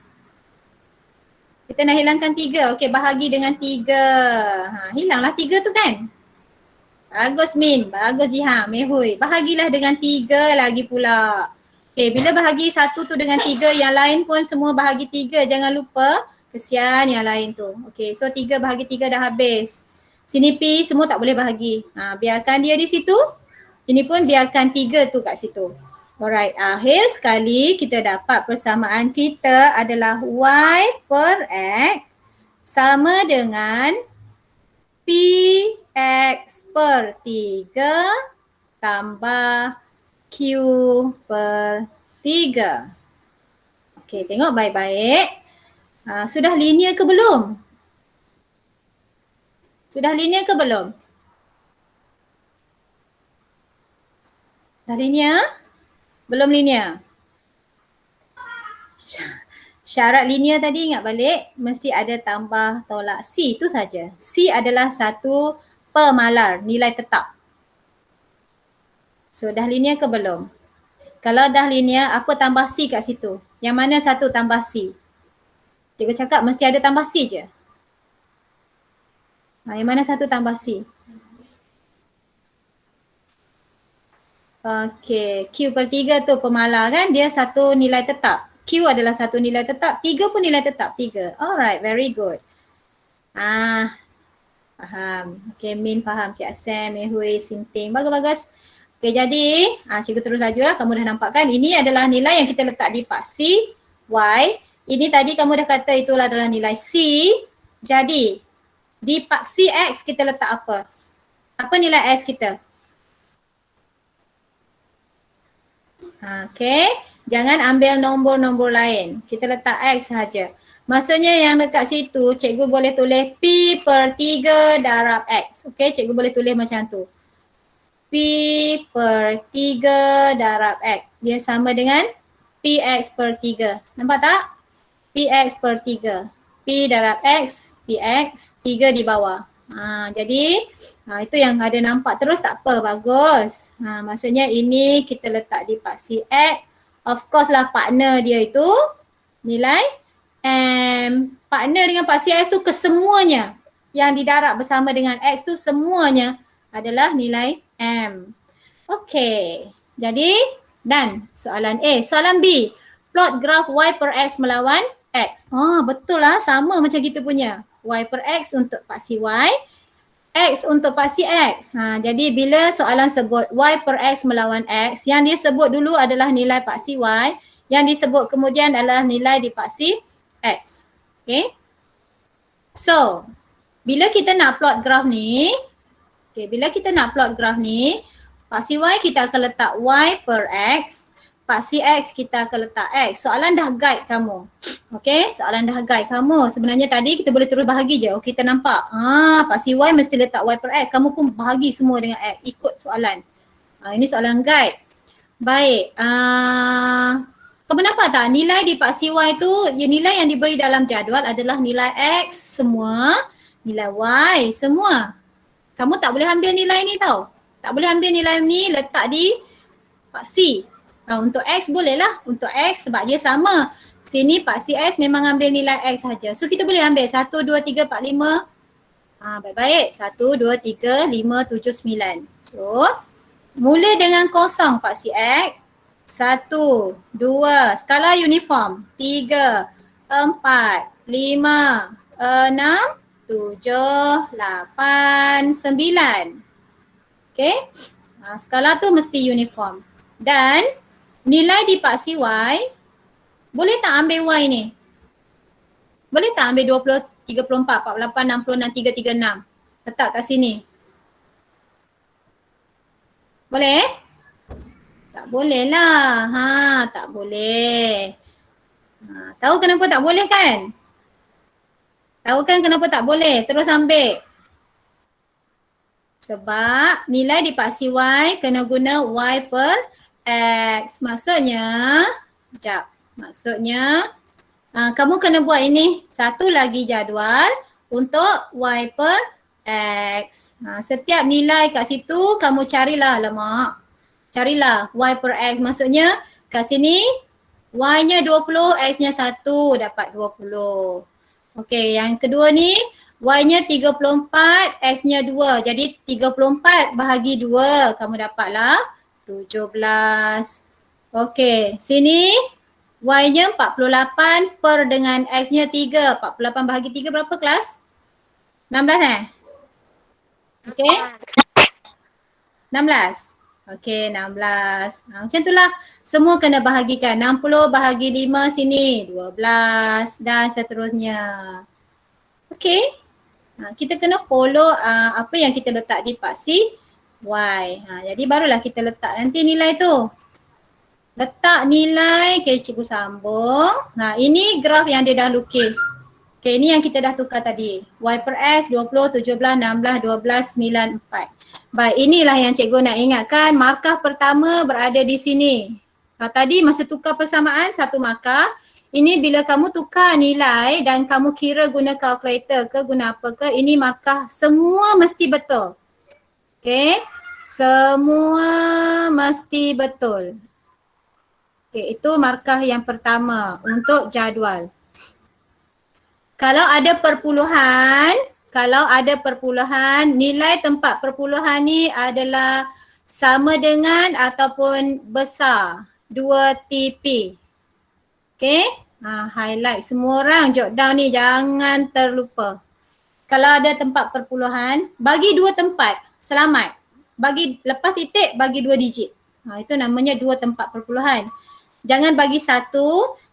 Kita nak hilangkan 3. Okey, bahagi dengan 3. Hilanglah 3 tu kan? Bagus Min. Bagus Jihan. Mehui. Bahagilah dengan 3 lagi pula. Okey, bila bahagi 1 tu dengan 3, yang lain pun semua bahagi 3. Jangan lupa. Kesian yang lain tu. Okey, so 3 bahagi 3 dah habis. Sini P semua tak boleh bahagi. Biarkan dia di situ. Ini pun biarkan 3 tu kat situ. Alright, akhir sekali kita dapat persamaan kita adalah Y per X sama dengan PX per 3 tambah Q per 3. Okey, tengok baik-baik. Sudah linear ke belum? Sudah linear ke belum? Dah linear? Belum linear? Syarat linear tadi ingat balik, mesti ada tambah tolak C, itu saja. C adalah satu pemalar, nilai tetap. So dah linear ke belum? Kalau dah linear, apa tambah C kat situ? Yang mana satu tambah C? Cikgu cakap mesti ada tambah C je. Yang mana satu tambah C? Okey, Q per 3 tu pemalar kan? Dia satu nilai tetap. Q adalah satu nilai tetap. 3 pun nilai tetap. 3. Alright, very good. Faham. Okey, Min faham. Kak Sam, Mehui, Sinting. Bagus-bagus. Okey, jadi cikgu terus laju lah. Kamu dah nampak kan? Ini adalah nilai yang kita letak di paksi Y. Ini tadi kamu dah kata itulah adalah nilai C. Jadi, di paksi X kita letak apa? Apa nilai X kita? Okey, jangan ambil nombor-nombor lain. Kita letak X sahaja. Maksudnya yang dekat situ cikgu boleh tulis P per 3 darab X. Okey, cikgu boleh tulis macam tu. P per 3 darab X. Dia sama dengan PX per 3. Nampak tak? PX per 3. P darab X, PX, 3 di bawah. Jadi itu yang ada nampak terus tak apa, bagus. Maksudnya ini kita letak di paksi X. Of course lah partner dia itu nilai M. Partner dengan paksi X tu kesemuanya yang didarab bersama dengan X tu semuanya adalah nilai M. Okey, jadi dan soalan A. Soalan B, plot graf Y per X melawan X. Betul lah, sama macam kita punya. Y per X untuk paksi Y, X untuk paksi X. Jadi bila soalan sebut Y per X melawan X, yang dia sebut dulu adalah nilai paksi Y, yang disebut kemudian adalah nilai di paksi X. Okay. So, bila kita nak plot graf ni, paksi Y kita akan letak Y per X, paksi X kita akan letak X. Soalan dah guide kamu. Okey, soalan dah guide kamu. Sebenarnya tadi kita boleh terus bahagi je. Kita nampak. Paksi Y mesti letak Y per X. Kamu pun bahagi semua dengan X. Ikut soalan. Ini soalan guide. Baik. Kamu nampak tak nilai di paksi Y tu, nilai yang diberi dalam jadual adalah nilai X semua, nilai Y semua. Kamu tak boleh ambil nilai ni tau. Tak boleh ambil nilai ni letak di paksi. Untuk X boleh lah. Untuk X sebab dia sama. Sini paksi X memang ambil nilai X saja. So kita boleh ambil 1, 2, 3, 4, 5. Baik-baik. 1, 2, 3, 5, 7, 9. So mula dengan kosong paksi X. 1, 2, skala uniform. 3, 4, 5, 6, 7, 8, 9. Okay. Skala tu mesti uniform. Dan nilai di paksi Y, boleh tak ambil Y ni? Boleh tak ambil 20, 34, 48, 66, 336? Letak kat sini. Boleh? Tak boleh lah. Tak boleh. Tahu kenapa tak boleh kan? Tahu kan kenapa tak boleh? Terus ambil. Sebab nilai di paksi Y kena guna Y per X. Maksudnya, kamu kena buat ini satu lagi jadual untuk Y per X. Setiap nilai kat situ kamu carilah lemak. Carilah Y per X. Maksudnya kat sini Y-nya 20, X-nya 1 dapat 20. Okey, yang kedua ni Y-nya 34, X-nya 2. Jadi 34 bahagi 2 kamu dapatlah 17. Okey, sini Y-nya 48 per dengan X-nya 3. 48 bahagi 3 berapa kelas? 16 Okey. 16. Okey, 16. Macam itulah. Semua kena bahagikan. 60 bahagi 5 sini 12 dan seterusnya. Okey. Kita kena follow apa yang kita letak di paksi Y. Jadi barulah kita letak nanti nilai tu. Letak nilai, okay, cikgu sambung. Ini graf yang dia dah lukis. Okay, ini yang kita dah tukar tadi. Y per X 20, 17, 16, 12, 9, 4. Baik, inilah yang cikgu nak ingatkan. Markah pertama berada di sini. Tadi masa tukar persamaan satu markah. Ini bila kamu tukar nilai dan kamu kira guna kalkulator ke guna apa ke, ini markah semua mesti betul. Okay, semua mesti betul. Okay, itu markah yang pertama untuk jadual. Kalau ada perpuluhan, nilai tempat perpuluhan ni adalah sama dengan ataupun besar 2TP. Okay, highlight semua orang, jot down ni jangan terlupa. Kalau ada tempat perpuluhan, bagi 2 tempat, selamat. Bagi lepas titik, bagi 2 digit. Itu namanya 2 tempat perpuluhan. Jangan bagi 1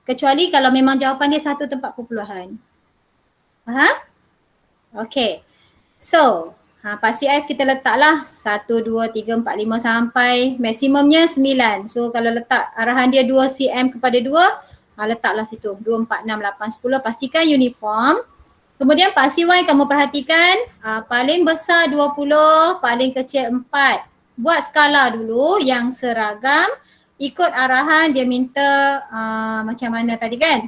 kecuali kalau memang jawapan dia 1 tempat perpuluhan. Faham? Okay. So, paksi X kita letaklah 1, 2, 3, 4, 5 sampai maksimumnya 9. So, kalau letak arahan dia 2 cm kepada 2, letaklah situ. 2, 4, 6, 8, 10. Pastikan uniform. Kemudian paksi Y kamu perhatikan paling besar 20, paling kecil 4. Buat skala dulu yang seragam. Ikut arahan dia minta macam mana tadi kan.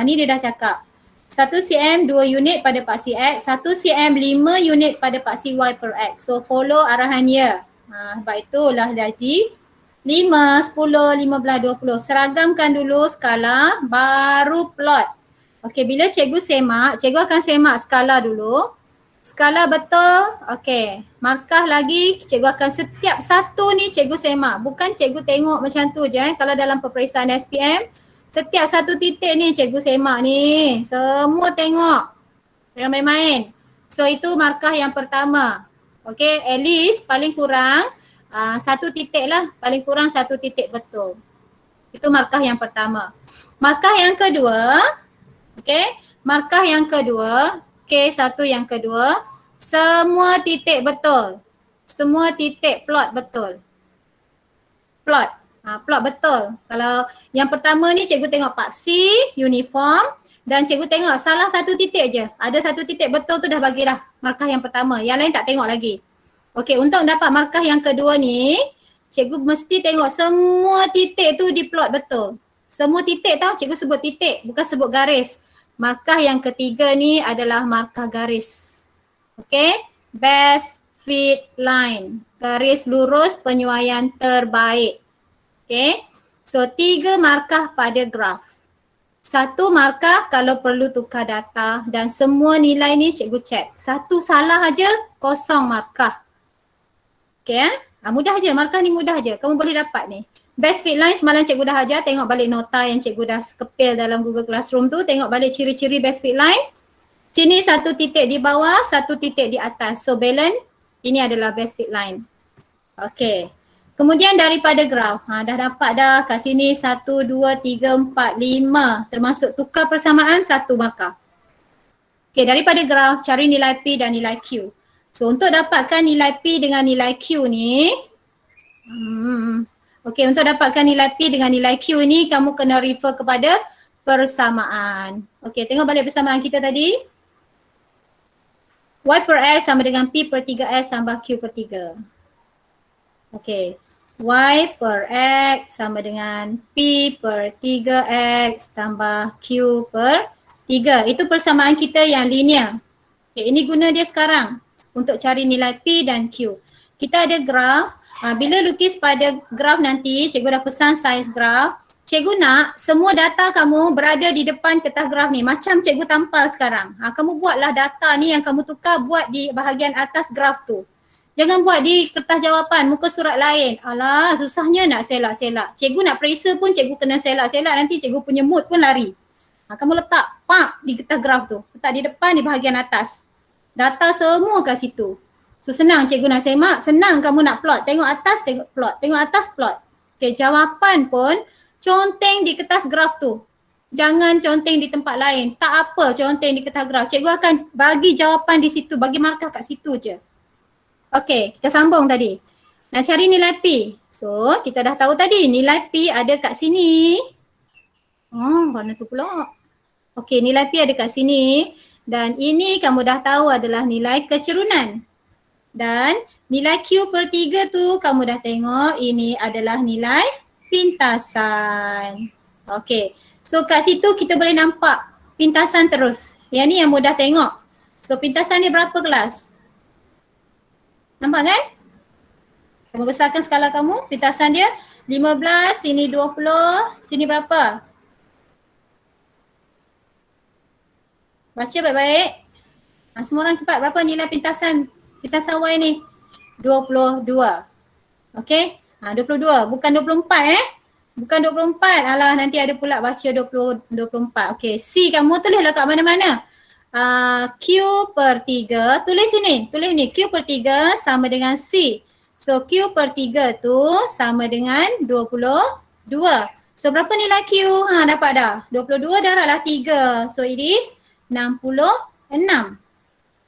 Ni dia dah cakap. 1 cm 2 unit pada paksi X, 1 cm 5 unit pada paksi Y per X. So follow arahan dia. Sebab itulah jadi 5, 10, 15, 20. Seragamkan dulu skala baru plot. Okey, bila cikgu semak, cikgu akan semak skala dulu. Skala betul, okey. Markah lagi, cikgu akan setiap satu ni cikgu semak. Bukan cikgu tengok macam tu je. Kalau dalam peperiksaan SPM, setiap satu titik ni cikgu semak ni. Semua tengok. Jangan main-main. So itu markah yang pertama. Okey, at least paling kurang satu titik lah. Paling kurang satu titik betul. Itu markah yang pertama. Markah yang kedua, okey. Markah yang kedua, K1 yang kedua, semua titik betul. Semua titik plot betul. Plot. Plot betul. Kalau yang pertama ni cikgu tengok paksi, uniform dan cikgu tengok salah satu titik je. Ada satu titik betul tu dah bagilah markah yang pertama. Yang lain tak tengok lagi. Okey, untuk dapat markah yang kedua ni, cikgu mesti tengok semua titik tu di plot betul. Semua titik tau, cikgu sebut titik, bukan sebut garis. Markah yang ketiga ni adalah markah garis. Okay, best fit line. Garis lurus penyuaian terbaik. Okay, so 3 markah pada graf. 1 markah kalau perlu tukar data dan semua nilai ni cikgu check. 1 salah aja, kosong markah. Okay, mudah je, markah ni mudah je. Kamu boleh dapat ni. Best fit line semalam cikgu dah ajar, tengok balik nota yang cikgu dah kepil dalam Google Classroom tu, tengok balik ciri-ciri best fit line. Sini 1 titik di bawah, 1 titik di atas. So balance, ini adalah best fit line. Okay. Kemudian daripada graf, dah dapat dah kat sini 1, 2, 3, 4, 5. Termasuk tukar persamaan 1 markah. Okay, daripada graf cari nilai P dan nilai Q. So untuk dapatkan nilai P dengan nilai Q ni, okay, untuk dapatkan nilai P dengan nilai Q ni kamu kena refer kepada persamaan. Okay, tengok balik persamaan kita tadi. Y per X sama dengan P per 3X tambah Q per 3. Okay, Y per X sama dengan P per 3X tambah Q per 3. Itu persamaan kita yang linear. Okay, ini guna dia sekarang untuk cari nilai P dan Q. Kita ada graf. Bila lukis pada graf nanti, cikgu dah pesan saiz graf. Cikgu nak semua data kamu berada di depan kertas graf ni. Macam cikgu tampal sekarang. Kamu buatlah data ni yang kamu tukar, buat di bahagian atas graf tu. Jangan buat di kertas jawapan, muka surat lain. Alah, susahnya nak selak-selak. Cikgu nak periksa pun cikgu kena selak-selak. Nanti cikgu punya mood pun lari. Kamu letak di kertas graf tu. Letak di depan di bahagian atas. Data semua kat situ. So senang cikgu nak semak, senang kamu nak plot. Tengok atas, tengok plot. Tengok atas, plot. Okay, jawapan pun conteng di kertas graf tu. Jangan conteng di tempat lain. Tak apa conteng di kertas graf. Cikgu akan bagi jawapan di situ, bagi markah kat situ je. Okay, kita sambung tadi. Nak cari nilai P. So, kita dah tahu tadi nilai P ada kat sini. Mana tu pula? Okay, nilai P ada kat sini. Dan ini kamu dah tahu adalah nilai kecerunan. Dan nilai Q per 3 tu kamu dah tengok ini adalah nilai pintasan. Okay, so kat situ kita boleh nampak pintasan terus. Yang ni yang mudah tengok. So pintasan ni berapa kelas? Nampak kan? Kamu besarkan skala kamu, pintasan dia 15, sini 20, sini berapa? Baca baik-baik. Semua orang cepat, berapa nilai pintasan Y ni? 22. Okay, 22, bukan 24 Bukan 24, alah nanti ada pula baca 24. Okay, C kamu tulislah kat mana-mana. Q per 3, tulis sini, tulis ni, Q per 3 sama dengan C. So Q per 3 tu sama dengan 22. So berapa nilai Q? Dapat dah. 22 darablah 3. So it is 66.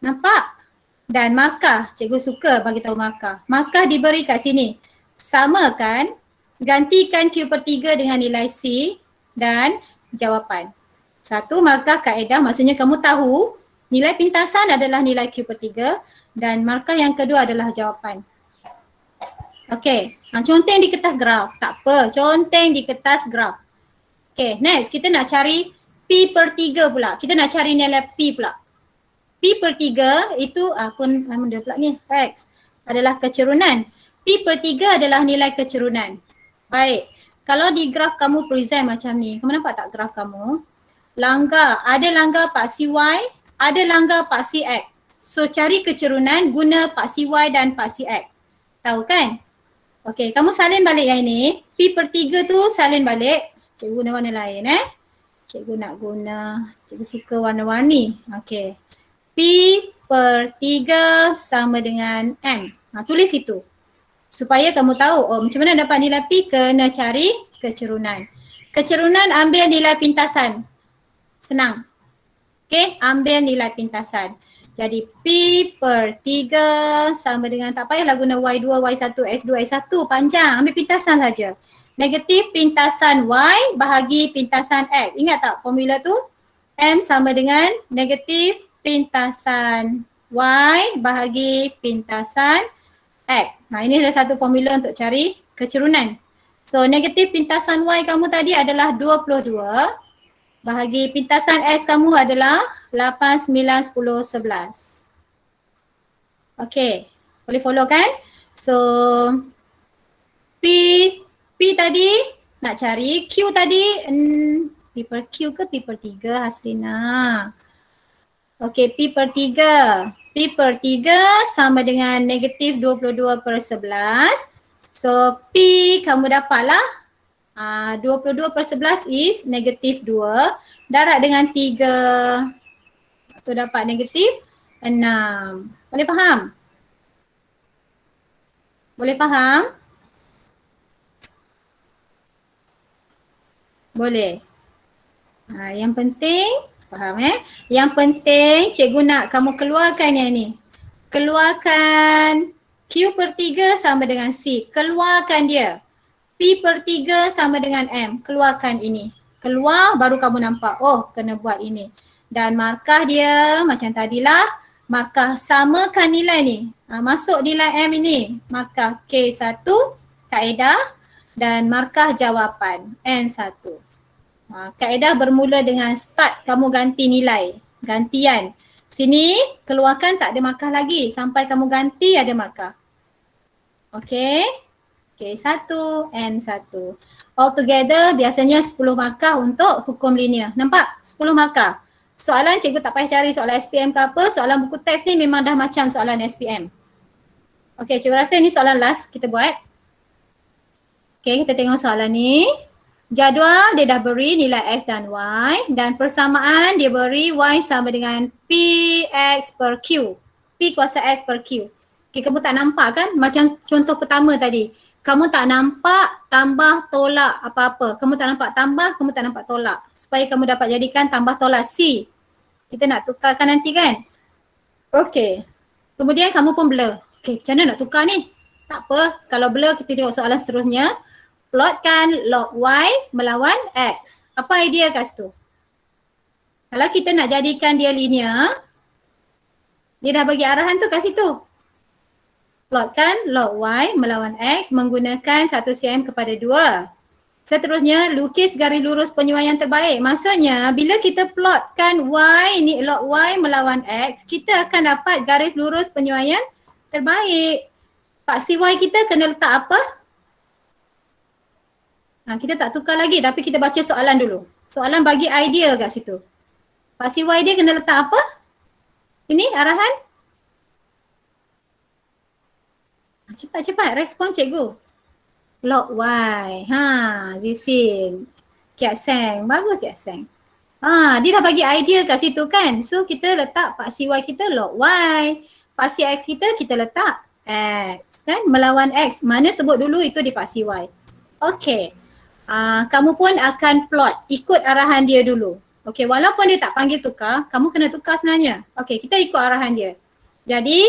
Nampak? Dan markah, cikgu suka bagi tahu markah. Markah diberi kat sini. Samakan, gantikan Q per 3 dengan nilai C dan jawapan. 1 markah kaedah, maksudnya kamu tahu nilai pintasan adalah nilai Q per 3 dan markah yang kedua adalah jawapan. Okey, conteng di kertas graf. Tak apa, conteng di kertas graf. Okey, next kita nak cari P per 3 pula. Kita nak cari nilai P pula. P per 3 itu pun dia pula ni, X adalah kecerunan. P per 3 adalah nilai kecerunan. Baik, kalau di graf kamu present macam ni, kamu nampak tak graf kamu? Langgar, ada langgar paksi Y, ada langgar paksi X. So cari kecerunan guna paksi Y dan paksi X. Tahu kan? Okey, kamu salin balik yang ini. P per 3 tu salin balik. Cikgu guna warna lain Cikgu nak guna, cikgu suka warna-warni. Okey. P per 3 sama dengan M. Tulis itu. Supaya kamu tahu, macam mana dapat nilai P, kena cari kecerunan. Kecerunan ambil nilai pintasan. Senang. Okey, ambil nilai pintasan. Jadi P per 3 sama dengan, tak payahlah guna Y2, Y1, X2, X1. Panjang, ambil pintasan saja. Negatif pintasan Y bahagi pintasan X. Ingat tak formula tu? M sama dengan negatif pintasan Y bahagi pintasan X. Ini adalah satu formula untuk cari kecerunan. So negatif pintasan Y kamu tadi adalah 22. Bahagi pintasan X kamu adalah 8, 9, 10, 11. Okay, boleh follow kan? So P tadi nak cari, Q tadi P per Q ke P per 3 Haslina? Okay, P per 3. P per 3 sama dengan negatif 22 per 11. So P kamu dapatlah 22 per 11 is negatif 2. Darab dengan 3. So dapat negatif 6. Boleh faham? Boleh faham? Boleh. Yang penting, faham Yang penting cikgu nak kamu keluarkan yang ni. Keluarkan Q per 3 sama dengan C. Keluarkan dia. P per 3 sama dengan M. Keluarkan ini. Keluar baru kamu nampak, oh kena buat ini. Dan markah dia macam tadilah. Markah samakan nilai ni. Masuk nilai M ini. Markah K1, kaedah. Dan markah jawapan N1. Kaedah bermula dengan start kamu ganti nilai. Gantian. Sini keluarkan tak ada markah lagi. Sampai kamu ganti ada markah. Okay. K1, N1. Altogether biasanya 10 markah untuk hukum linear. Nampak? 10 markah. Soalan cikgu tak payah cari soalan SPM ke apa. Soalan buku teks ni memang dah macam soalan SPM. Okay, cikgu rasa ni soalan last kita buat. Okay, kita tengok soalan ni. Jadual dia dah beri nilai X dan Y dan persamaan dia beri Y sama dengan PX per Q. P kuasa X per Q. Okay, kamu tak nampak kan? Macam contoh pertama tadi. Kamu tak nampak tambah tolak apa-apa. Kamu tak nampak tambah, kamu tak nampak tolak. Supaya kamu dapat jadikan tambah tolak C. Kita nak tukarkan nanti kan? Okay. Kemudian kamu pun blur. Okay, macam mana nak tukar ni? Tak apa. Kalau blur kita tengok soalan seterusnya. Plotkan log Y melawan X. Apa idea kat situ? Kalau kita nak jadikan dia linear, dia dah bagi arahan tu kat situ. Plotkan log Y melawan X menggunakan 1 cm kepada 2. Seterusnya, lukis garis lurus penyuaian terbaik. Maksudnya, bila kita plotkan Y ni log Y melawan X, kita akan dapat garis lurus penyuaian terbaik. Paksi Y kita kena letak apa? Kita tak tukar lagi tapi kita baca soalan dulu. Soalan bagi idea kat situ. Paksi Y dia kena letak apa? Ini arahan? Cepat-cepat respon cikgu. Log Y. Zisin. Kiat Seng. Bagus Kiat Seng. Dia dah bagi idea kat situ kan. So kita letak paksi Y kita log Y. Paksi X kita letak X kan. Melawan X. Mana sebut dulu itu di paksi Y. Okay. Kamu pun akan plot ikut arahan dia dulu. Okay, walaupun dia tak panggil tukar, kamu kena tukar sebenarnya. Okay, kita ikut arahan dia. Jadi,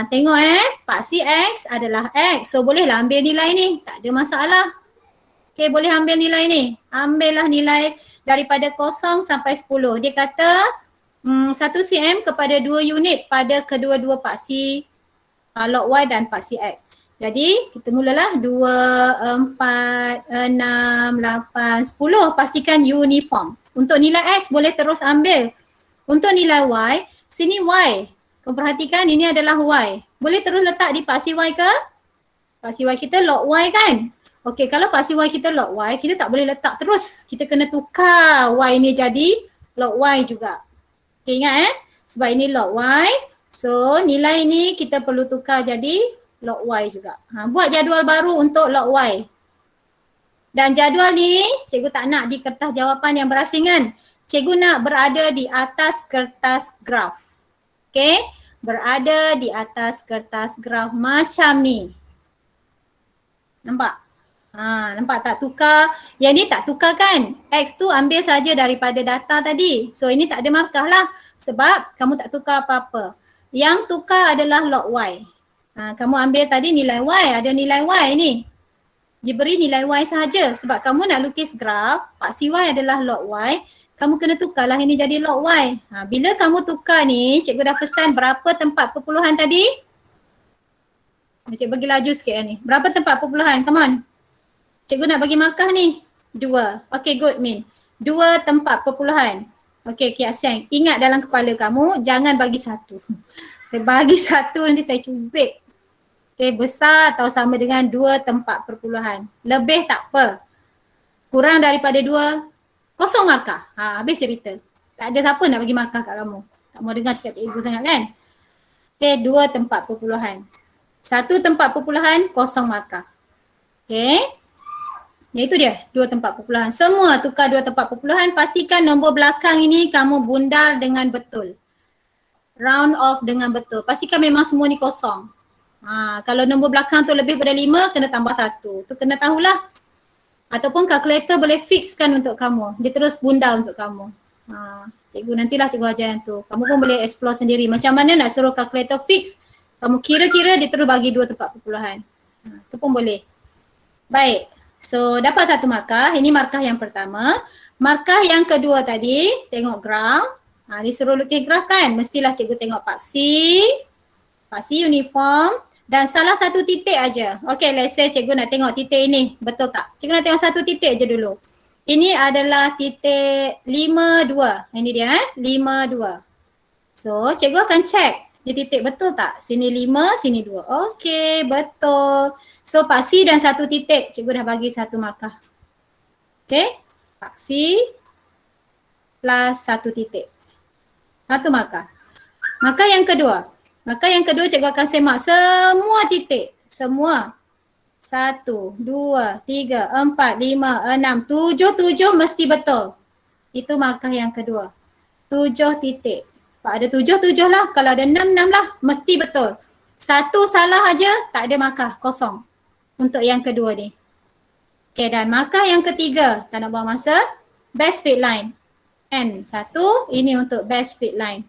tengok paksi X adalah X. So, bolehlah ambil nilai ni. Tak ada masalah. Okay, boleh ambil nilai ni. Ambillah nilai daripada 0 sampai 10. Dia kata 1 cm kepada 2 unit pada kedua-dua paksi log Y dan paksi X. Jadi kita mulalah 2, 4, 6, 8, 10. Pastikan uniform. Untuk nilai X boleh terus ambil. Untuk nilai Y, sini Y. Kau perhatikan ini adalah Y. Boleh terus letak di paksi Y ke? Paksi Y kita log Y kan? Okey, kalau paksi Y kita log Y, kita tak boleh letak terus. Kita kena tukar Y ni jadi log Y juga. Okey, ingat sebab ini log Y. So nilai ni kita perlu tukar jadi log Y juga. Buat jadual baru untuk log Y. Dan jadual ni cikgu tak nak di kertas jawapan yang berasingan. Cikgu nak berada di atas kertas graf. Okay. Berada di atas kertas graf macam ni. Nampak? Nampak tak tukar? Yang ni tak tukar kan? X tu ambil saja daripada data tadi. So ini tak ada markah lah. Sebab kamu tak tukar apa-apa. Yang tukar adalah log Y. Kamu ambil tadi nilai Y, ada nilai Y ni. Diberi nilai Y sahaja sebab kamu nak lukis graf, paksi Y adalah log Y, kamu kena tukarlah ini jadi log Y. Bila kamu tukar ni, cikgu dah pesan berapa tempat perpuluhan tadi? Cikgu bagi laju sikit ni. Berapa tempat perpuluhan? Come on. Cikgu nak bagi markah ni. 2. Okay, good Min. 2 tempat perpuluhan. Okay, Kiasen. Ingat dalam kepala kamu, jangan bagi 1. Saya bagi 1 nanti saya cubit. Okay, besar atau sama dengan 2 tempat perpuluhan. Lebih tak apa. Kurang daripada 2, kosong markah. Habis cerita. Tak ada siapa nak bagi markah kat kamu. Tak mau dengar cakap cikgu sangat kan? Okay, 2 tempat perpuluhan. 1 tempat perpuluhan, kosong markah. Okay. Iaitu dia, 2 tempat perpuluhan. Semua tukar 2 tempat perpuluhan. Pastikan nombor belakang ini kamu bundar dengan betul. Round off dengan betul. Pastikan memang semua ni kosong. Kalau nombor belakang tu lebih daripada 5, kena tambah 1. Tu kena tahulah. Ataupun kalkulator boleh fixkan untuk kamu. Dia terus bundar untuk kamu. Cikgu nantilah cikgu ajar yang tu. Kamu pun boleh explore sendiri. Macam mana nak suruh kalkulator fix. Kamu kira-kira dia terus bagi 2 tempat perpuluhan. Tu pun boleh. Baik. So dapat 1 markah. Ini markah yang pertama. Markah yang kedua tadi. Tengok graf. Disuruh lukis graf kan. Mestilah cikgu tengok paksi. Paksi uniform. Dan salah satu titik aja. Okay, let's say cikgu nak tengok titik ini. Betul tak? Cikgu nak tengok satu titik aja dulu. Ini adalah titik 52. Ini dia 52. So, cikgu akan check di titik betul tak? Sini 5, sini 2. Okay, betul. So, paksi dan satu titik. Cikgu dah bagi 1 markah. Okay, paksi plus 1 titik. 1 markah. Markah yang kedua. Maka yang kedua cikgu akan semak semua titik. Semua. 1, 2, 3, 4, 5, 6, 7. 7 mesti betul. Itu markah yang kedua. 7 titik. Sebab ada 7 lah. Kalau ada 6 lah. Mesti betul. 1 salah aja tak ada markah. Kosong. Untuk yang kedua ni. Okay, dan markah yang ketiga. Tak nak buang masa. Best fit line. N1. Ini untuk best fit line.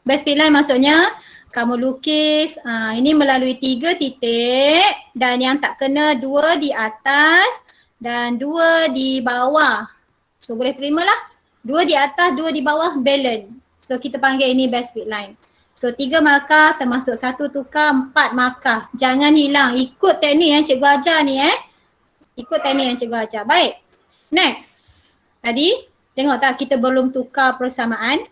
Best fit line maksudnya kamu lukis ini melalui 3 titik dan yang tak kena 2 di atas dan 2 di bawah. So boleh terimalah 2 di atas, 2 di bawah, balance. So kita panggil ini best fit line. So 3 markah termasuk 1 tukar, 4 markah. Jangan hilang, ikut teknik yang cikgu ajar ni Ikut teknik yang cikgu ajar. Baik, next. Tadi tengok tak kita belum tukar persamaan.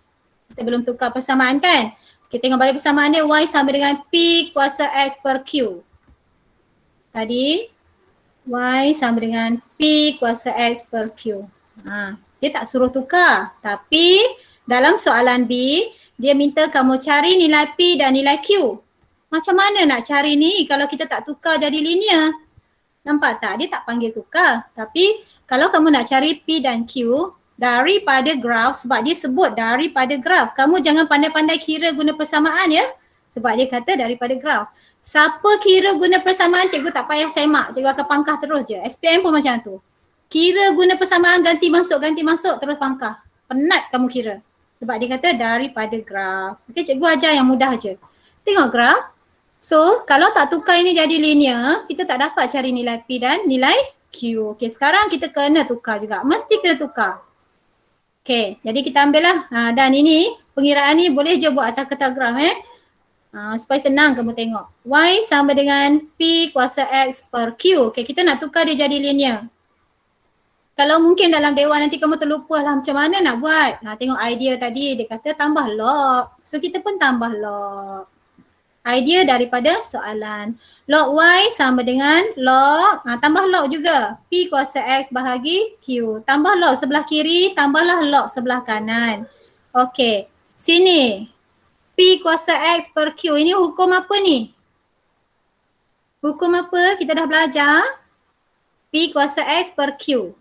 Kita belum tukar persamaan kan? Kita tengok balik persamaan dia, Y sama dengan P kuasa X per Q. Tadi, Y sama dengan P kuasa X per Q. Dia tak suruh tukar. Tapi, dalam soalan B, dia minta kamu cari nilai P dan nilai Q. Macam mana nak cari ni kalau kita tak tukar jadi linear? Nampak tak? Dia tak panggil tukar. Tapi, kalau kamu nak cari P dan Q, daripada graf, sebab dia sebut daripada graf. Kamu jangan pandai-pandai kira guna persamaan ya. Sebab dia kata daripada graf. Siapa kira guna persamaan, cikgu tak payah semak. Cikgu akan pangkah terus je. SPM pun macam tu. Kira guna persamaan, ganti masuk, terus pangkah. Penat kamu kira. Sebab dia kata daripada graf. Okay, cikgu ajar yang mudah je. Tengok graf. So, kalau tak tukar ini jadi linear, kita tak dapat cari nilai P dan nilai Q. Okay, sekarang kita kena tukar juga. Mesti kena tukar. Okay, jadi kita ambil lah. Dan ini pengiraan ni boleh je buat atas kertas graf supaya senang kamu tengok. Y sama dengan P kuasa X per Q. Okay, kita nak tukar dia jadi linear. Kalau mungkin dalam dewan nanti kamu terlupa lah macam mana nak buat. Tengok idea tadi dia kata tambah log. So kita pun tambah log. Idea daripada soalan. Log Y sama dengan log, tambah log juga. P kuasa X bahagi Q. Tambah log sebelah kiri, tambahlah log sebelah kanan. Okey, sini. P kuasa X per Q. Ini hukum apa ni? Hukum apa? Kita dah belajar. P kuasa X per Q.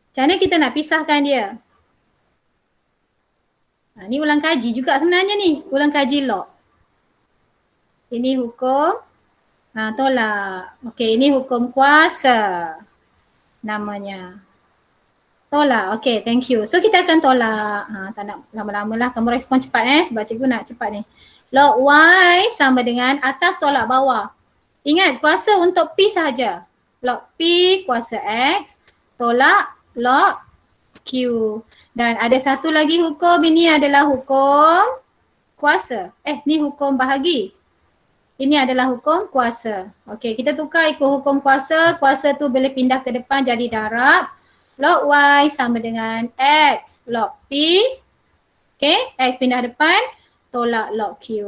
Macam mana kita nak pisahkan dia? Ni ulang kaji juga sebenarnya ni. Ulang kaji log. Ini hukum tolak. Okey, ini hukum kuasa namanya. Tolak. Okey, thank you. So kita akan tolak. Tak nak lama-lama lah. Kamu respon cepat sebab cikgu nak cepat ni. Log Y sama dengan atas tolak bawah. Ingat kuasa untuk P sahaja. Log P kuasa X tolak log Q. Dan ada satu lagi hukum, ini adalah hukum kuasa. Ni hukum bahagi. Ini adalah hukum kuasa. Okey, kita tukar ikut hukum kuasa. Kuasa tu boleh pindah ke depan jadi darab. Log Y sama dengan X log P. Okey, X pindah depan, tolak log Q.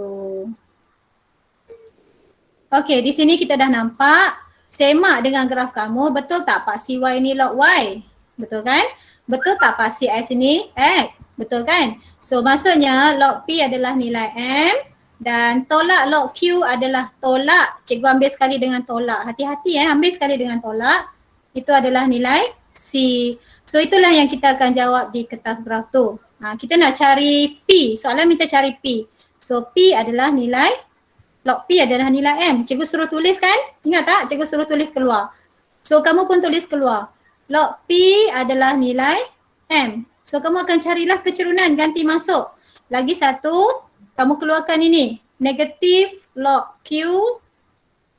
Okey, di sini kita dah nampak semak dengan graf kamu, betul tak paksi Y ni log Y? Betul kan? Betul tak paksi X ni X? Betul kan? So maksudnya log P adalah nilai M dan tolak log Q adalah tolak. Cikgu ambil sekali dengan tolak. Hati-hati ambil sekali dengan tolak. Itu adalah nilai C. So itulah yang kita akan jawab di kertas graf tu. Kita nak cari P. Soalan minta cari P. So P adalah nilai log P adalah nilai M. Cikgu suruh tulis kan? Ingat tak? Cikgu suruh tulis keluar. So kamu pun tulis keluar. Log P adalah nilai M. So kamu akan carilah kecerunan, ganti masuk. Lagi satu, kamu keluarkan ini. Negatif log Q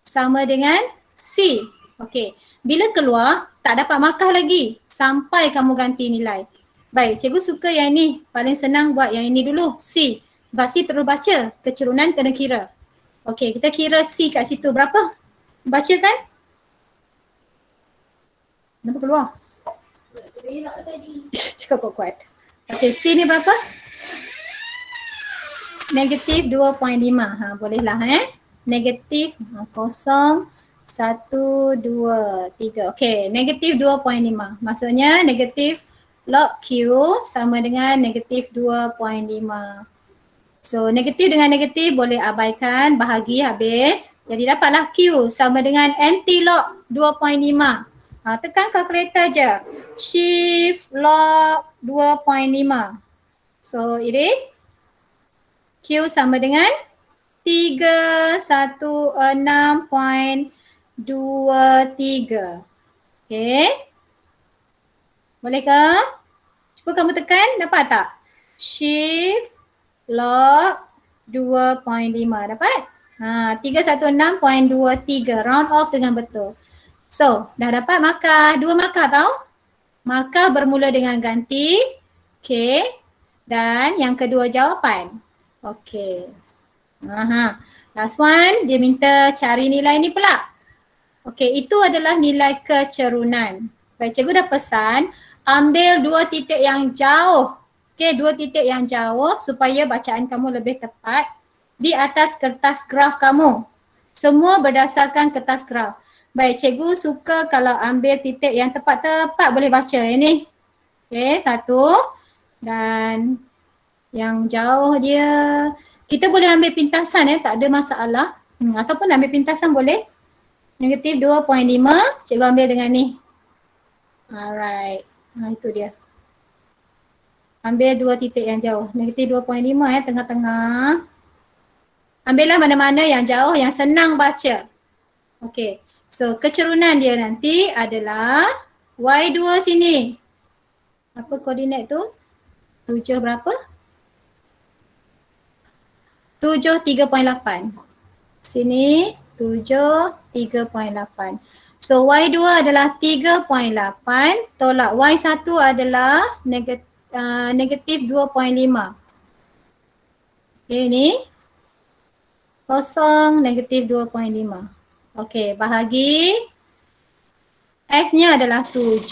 sama dengan C. Okey. Bila keluar, tak dapat markah lagi sampai kamu ganti nilai. Baik, cikgu suka yang ini. Paling senang buat yang ini dulu. C. C terus baca. Kecerunan kena kira. Okey, kita kira C kat situ berapa? Baca kan? Kenapa keluar? Cakap kuat-kuat. Okey, C ni berapa? Negatif 2.5. Bolehlah Negatif 0, 1, 2, 3. Okey, negatif 2.5. Maksudnya negatif log Q sama dengan negatif 2.5. So negatif dengan negatif boleh abaikan, bahagi habis. Jadi dapatlah Q sama dengan NT log 2.5. Tekan kalkulator je. Shift log 2.5. So it is Q sama dengan 316.23. Okay. Boleh ke? Cuba kamu tekan, dapat tak? Shift log 2.5 dapat? 316.23, round off dengan betul. So, dah dapat markah, 2 markah tau? Markah bermula dengan ganti K dan yang kedua jawapan. Okay. Last one, dia minta cari nilai ni pula. Okay, itu adalah nilai kecerunan. Baik, cikgu dah pesan, ambil 2 titik yang jauh. Okay, 2 titik yang jauh supaya bacaan kamu lebih tepat di atas kertas graf kamu. Semua berdasarkan kertas graf. Baik, cikgu suka kalau ambil titik yang tepat-tepat boleh baca ini. Okay, 1 dan yang jauh dia. Kita boleh ambil pintasan tak ada masalah. Ataupun ambil pintasan boleh. Negatif 2.5, cikgu ambil dengan ni. Alright, itu dia. Ambil 2 titik yang jauh. Negatif 2.5 tengah-tengah. Ambillah mana-mana yang jauh yang senang baca. Okey. So kecerunan dia nanti adalah Y2 sini. Apa koordinat tu? 7 berapa? 7, 3.8. Sini 7, 3.8. So Y2 adalah 3.8. Tolak Y1 adalah negatif 2.5. Okay, ni kosong negatif 2.5. Okey, bahagi X-nya adalah 7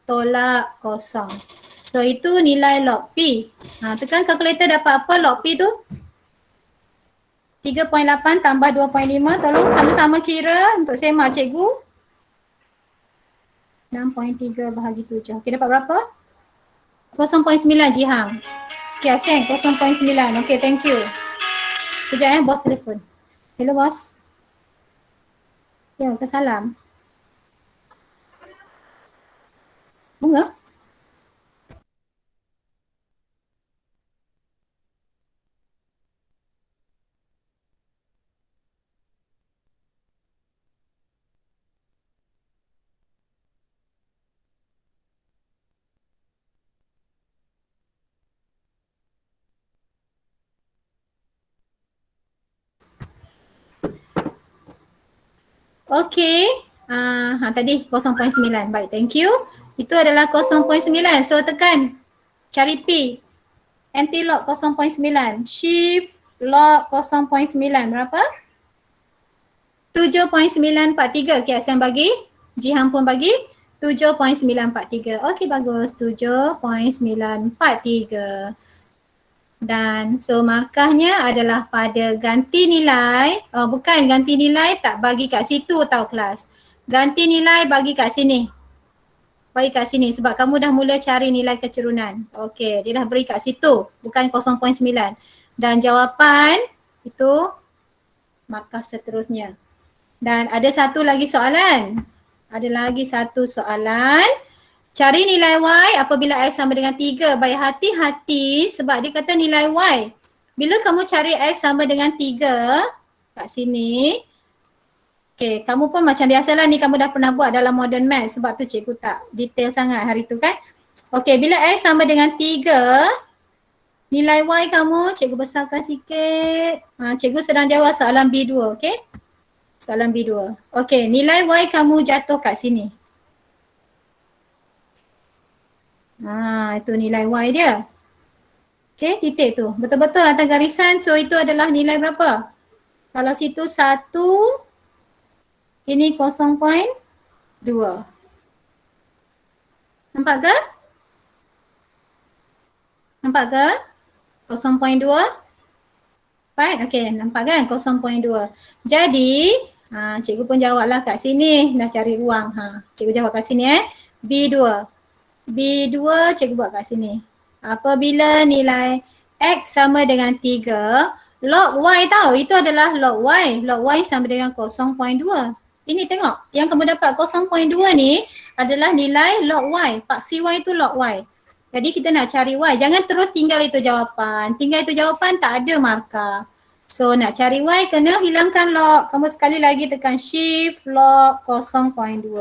tolak kosong. So itu nilai log P. Tekan kalkulator dapat apa log P tu? 3.8 tambah 2.5. Tolong sama-sama kira untuk semak cikgu. 6.3 bahagi 7. Okey, dapat berapa? 0.9 Jihang. Okey, Asen 0.9. Okey, thank you. Sekejap bos telefon. Hello bos. Ya, kesalam. Bunga? Okey. Tadi 0.9. Baik, thank you. Itu adalah 0.9. So tekan cari P. NT log 0.9. Shift log 0.9 berapa? 7.943. Okay, Ahsan bagi. Jihan pun bagi 7.943. Okay, bagus. 7.943. Dan so markahnya adalah pada ganti nilai. Oh, bukan ganti nilai tak bagi kat situ tau kelas. Ganti nilai bagi kat sini. Bagi kat sini sebab kamu dah mula cari nilai kecerunan. Okey, dia dah beri kat situ, bukan 0.9. Dan jawapan itu markah seterusnya. Dan ada satu lagi soalan. Ada lagi satu soalan. Cari nilai Y apabila X sama dengan 3. Baik, hati-hati sebab dia kata nilai Y. Bila kamu cari X sama dengan 3 kat sini, okay, kamu pun macam biasalah ni kamu dah pernah buat dalam modern math sebab tu cikgu tak detail sangat hari tu kan. Okay, bila X sama dengan 3, nilai Y kamu cikgu besarkan sikit. Cikgu sedang jawab soalan B2, okay. Soalan B2. Okay, nilai Y kamu jatuh kat sini. Itu nilai Y dia. Okay, titik tu. Betul-betul atas garisan, so itu adalah nilai berapa? Kalau situ 1, ini 0.2. Nampak ke? Nampak ke? 0.2. Right? Okay, nampak kan? 0.2. Jadi, cikgu pun jawablah kat sini. Dah cari ruang. Cikgu jawab kat sini B2. B2 cikgu buat kat sini. Apabila nilai X sama dengan 3, log Y tau. Itu adalah log Y. Log Y sama dengan 0.2. Ini tengok, yang kamu dapat 0.2 ni adalah nilai log Y. Paksi Y itu log Y. Jadi kita nak cari Y. Jangan terus tinggal itu jawapan. Tinggal itu jawapan tak ada markah. So nak cari Y kena hilangkan log. Kamu sekali lagi tekan shift log 0.2.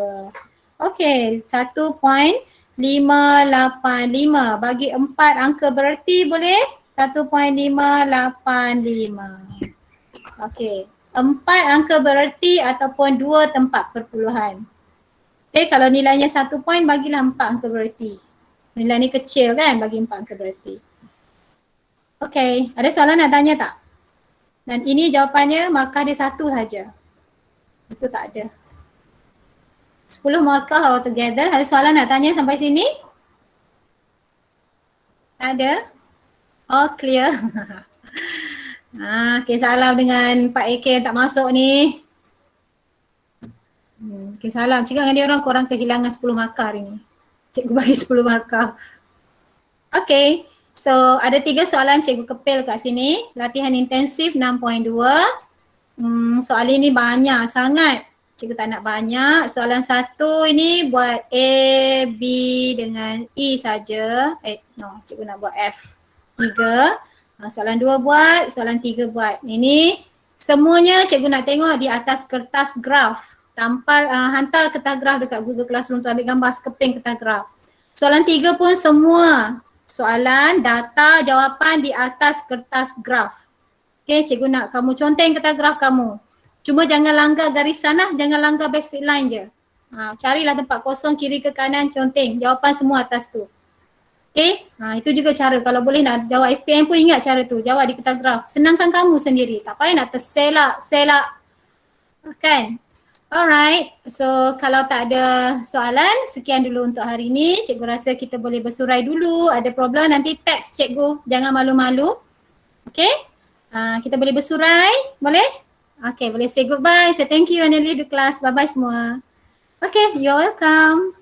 Okay, 1.585. Bagi 4 angka bererti boleh? 1.585. Okay. 4 angka bererti ataupun 2 tempat perpuluhan. Okay, kalau nilainya 1 point bagilah 4 angka bererti. Nilai ni kecil kan, bagi 4 angka bererti. Okay, ada soalan nak tanya tak? Dan ini jawapannya markah dia 1 saja. Itu tak ada. 10 markah all together. Ada soalan nak tanya sampai sini? Tak ada? Oh, clear. Okay, salam dengan Pak AK yang tak masuk ni. Okay, salam. Cakap dengan dia orang korang kehilangan 10 markah hari ni. Cikgu bagi 10 markah. Okay, so ada 3 soalan cikgu kepil kat sini. Latihan intensif 6.2. Soalan ini banyak sangat. Cikgu tak nak banyak. Soalan 1 ini buat A, B dengan E saja. Cikgu nak buat F. 3. Soalan 2 buat, soalan 3 buat. Ini semuanya cikgu nak tengok di atas kertas graf. Tampal, hantar kertas graf dekat Google Classroom tu, ambil gambar sekeping kertas graf. Soalan 3 pun semua soalan, data, jawapan di atas kertas graf. Okay, cikgu nak kamu conteng kertas graf kamu. Cuma jangan langgar garisan lah, jangan langgar base fit line je. Carilah tempat kosong kiri ke kanan, conteng. Jawapan semua atas tu. Okay, itu juga cara. Kalau boleh nak jawab SPM pun ingat cara tu. Jawab di kertas graf. Senangkan kamu sendiri. Tak payah nak terselak. Kan? Alright. So kalau tak ada soalan, sekian dulu untuk hari ni. Cikgu rasa kita boleh bersurai dulu. Ada problem nanti text cikgu. Jangan malu-malu. Okay. Kita boleh bersurai. Boleh? Okay, boleh say goodbye. Say thank you and leave the class. Bye-bye semua. Okay, you're welcome.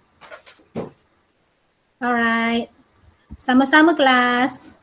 Alright. Sama-sama kelas.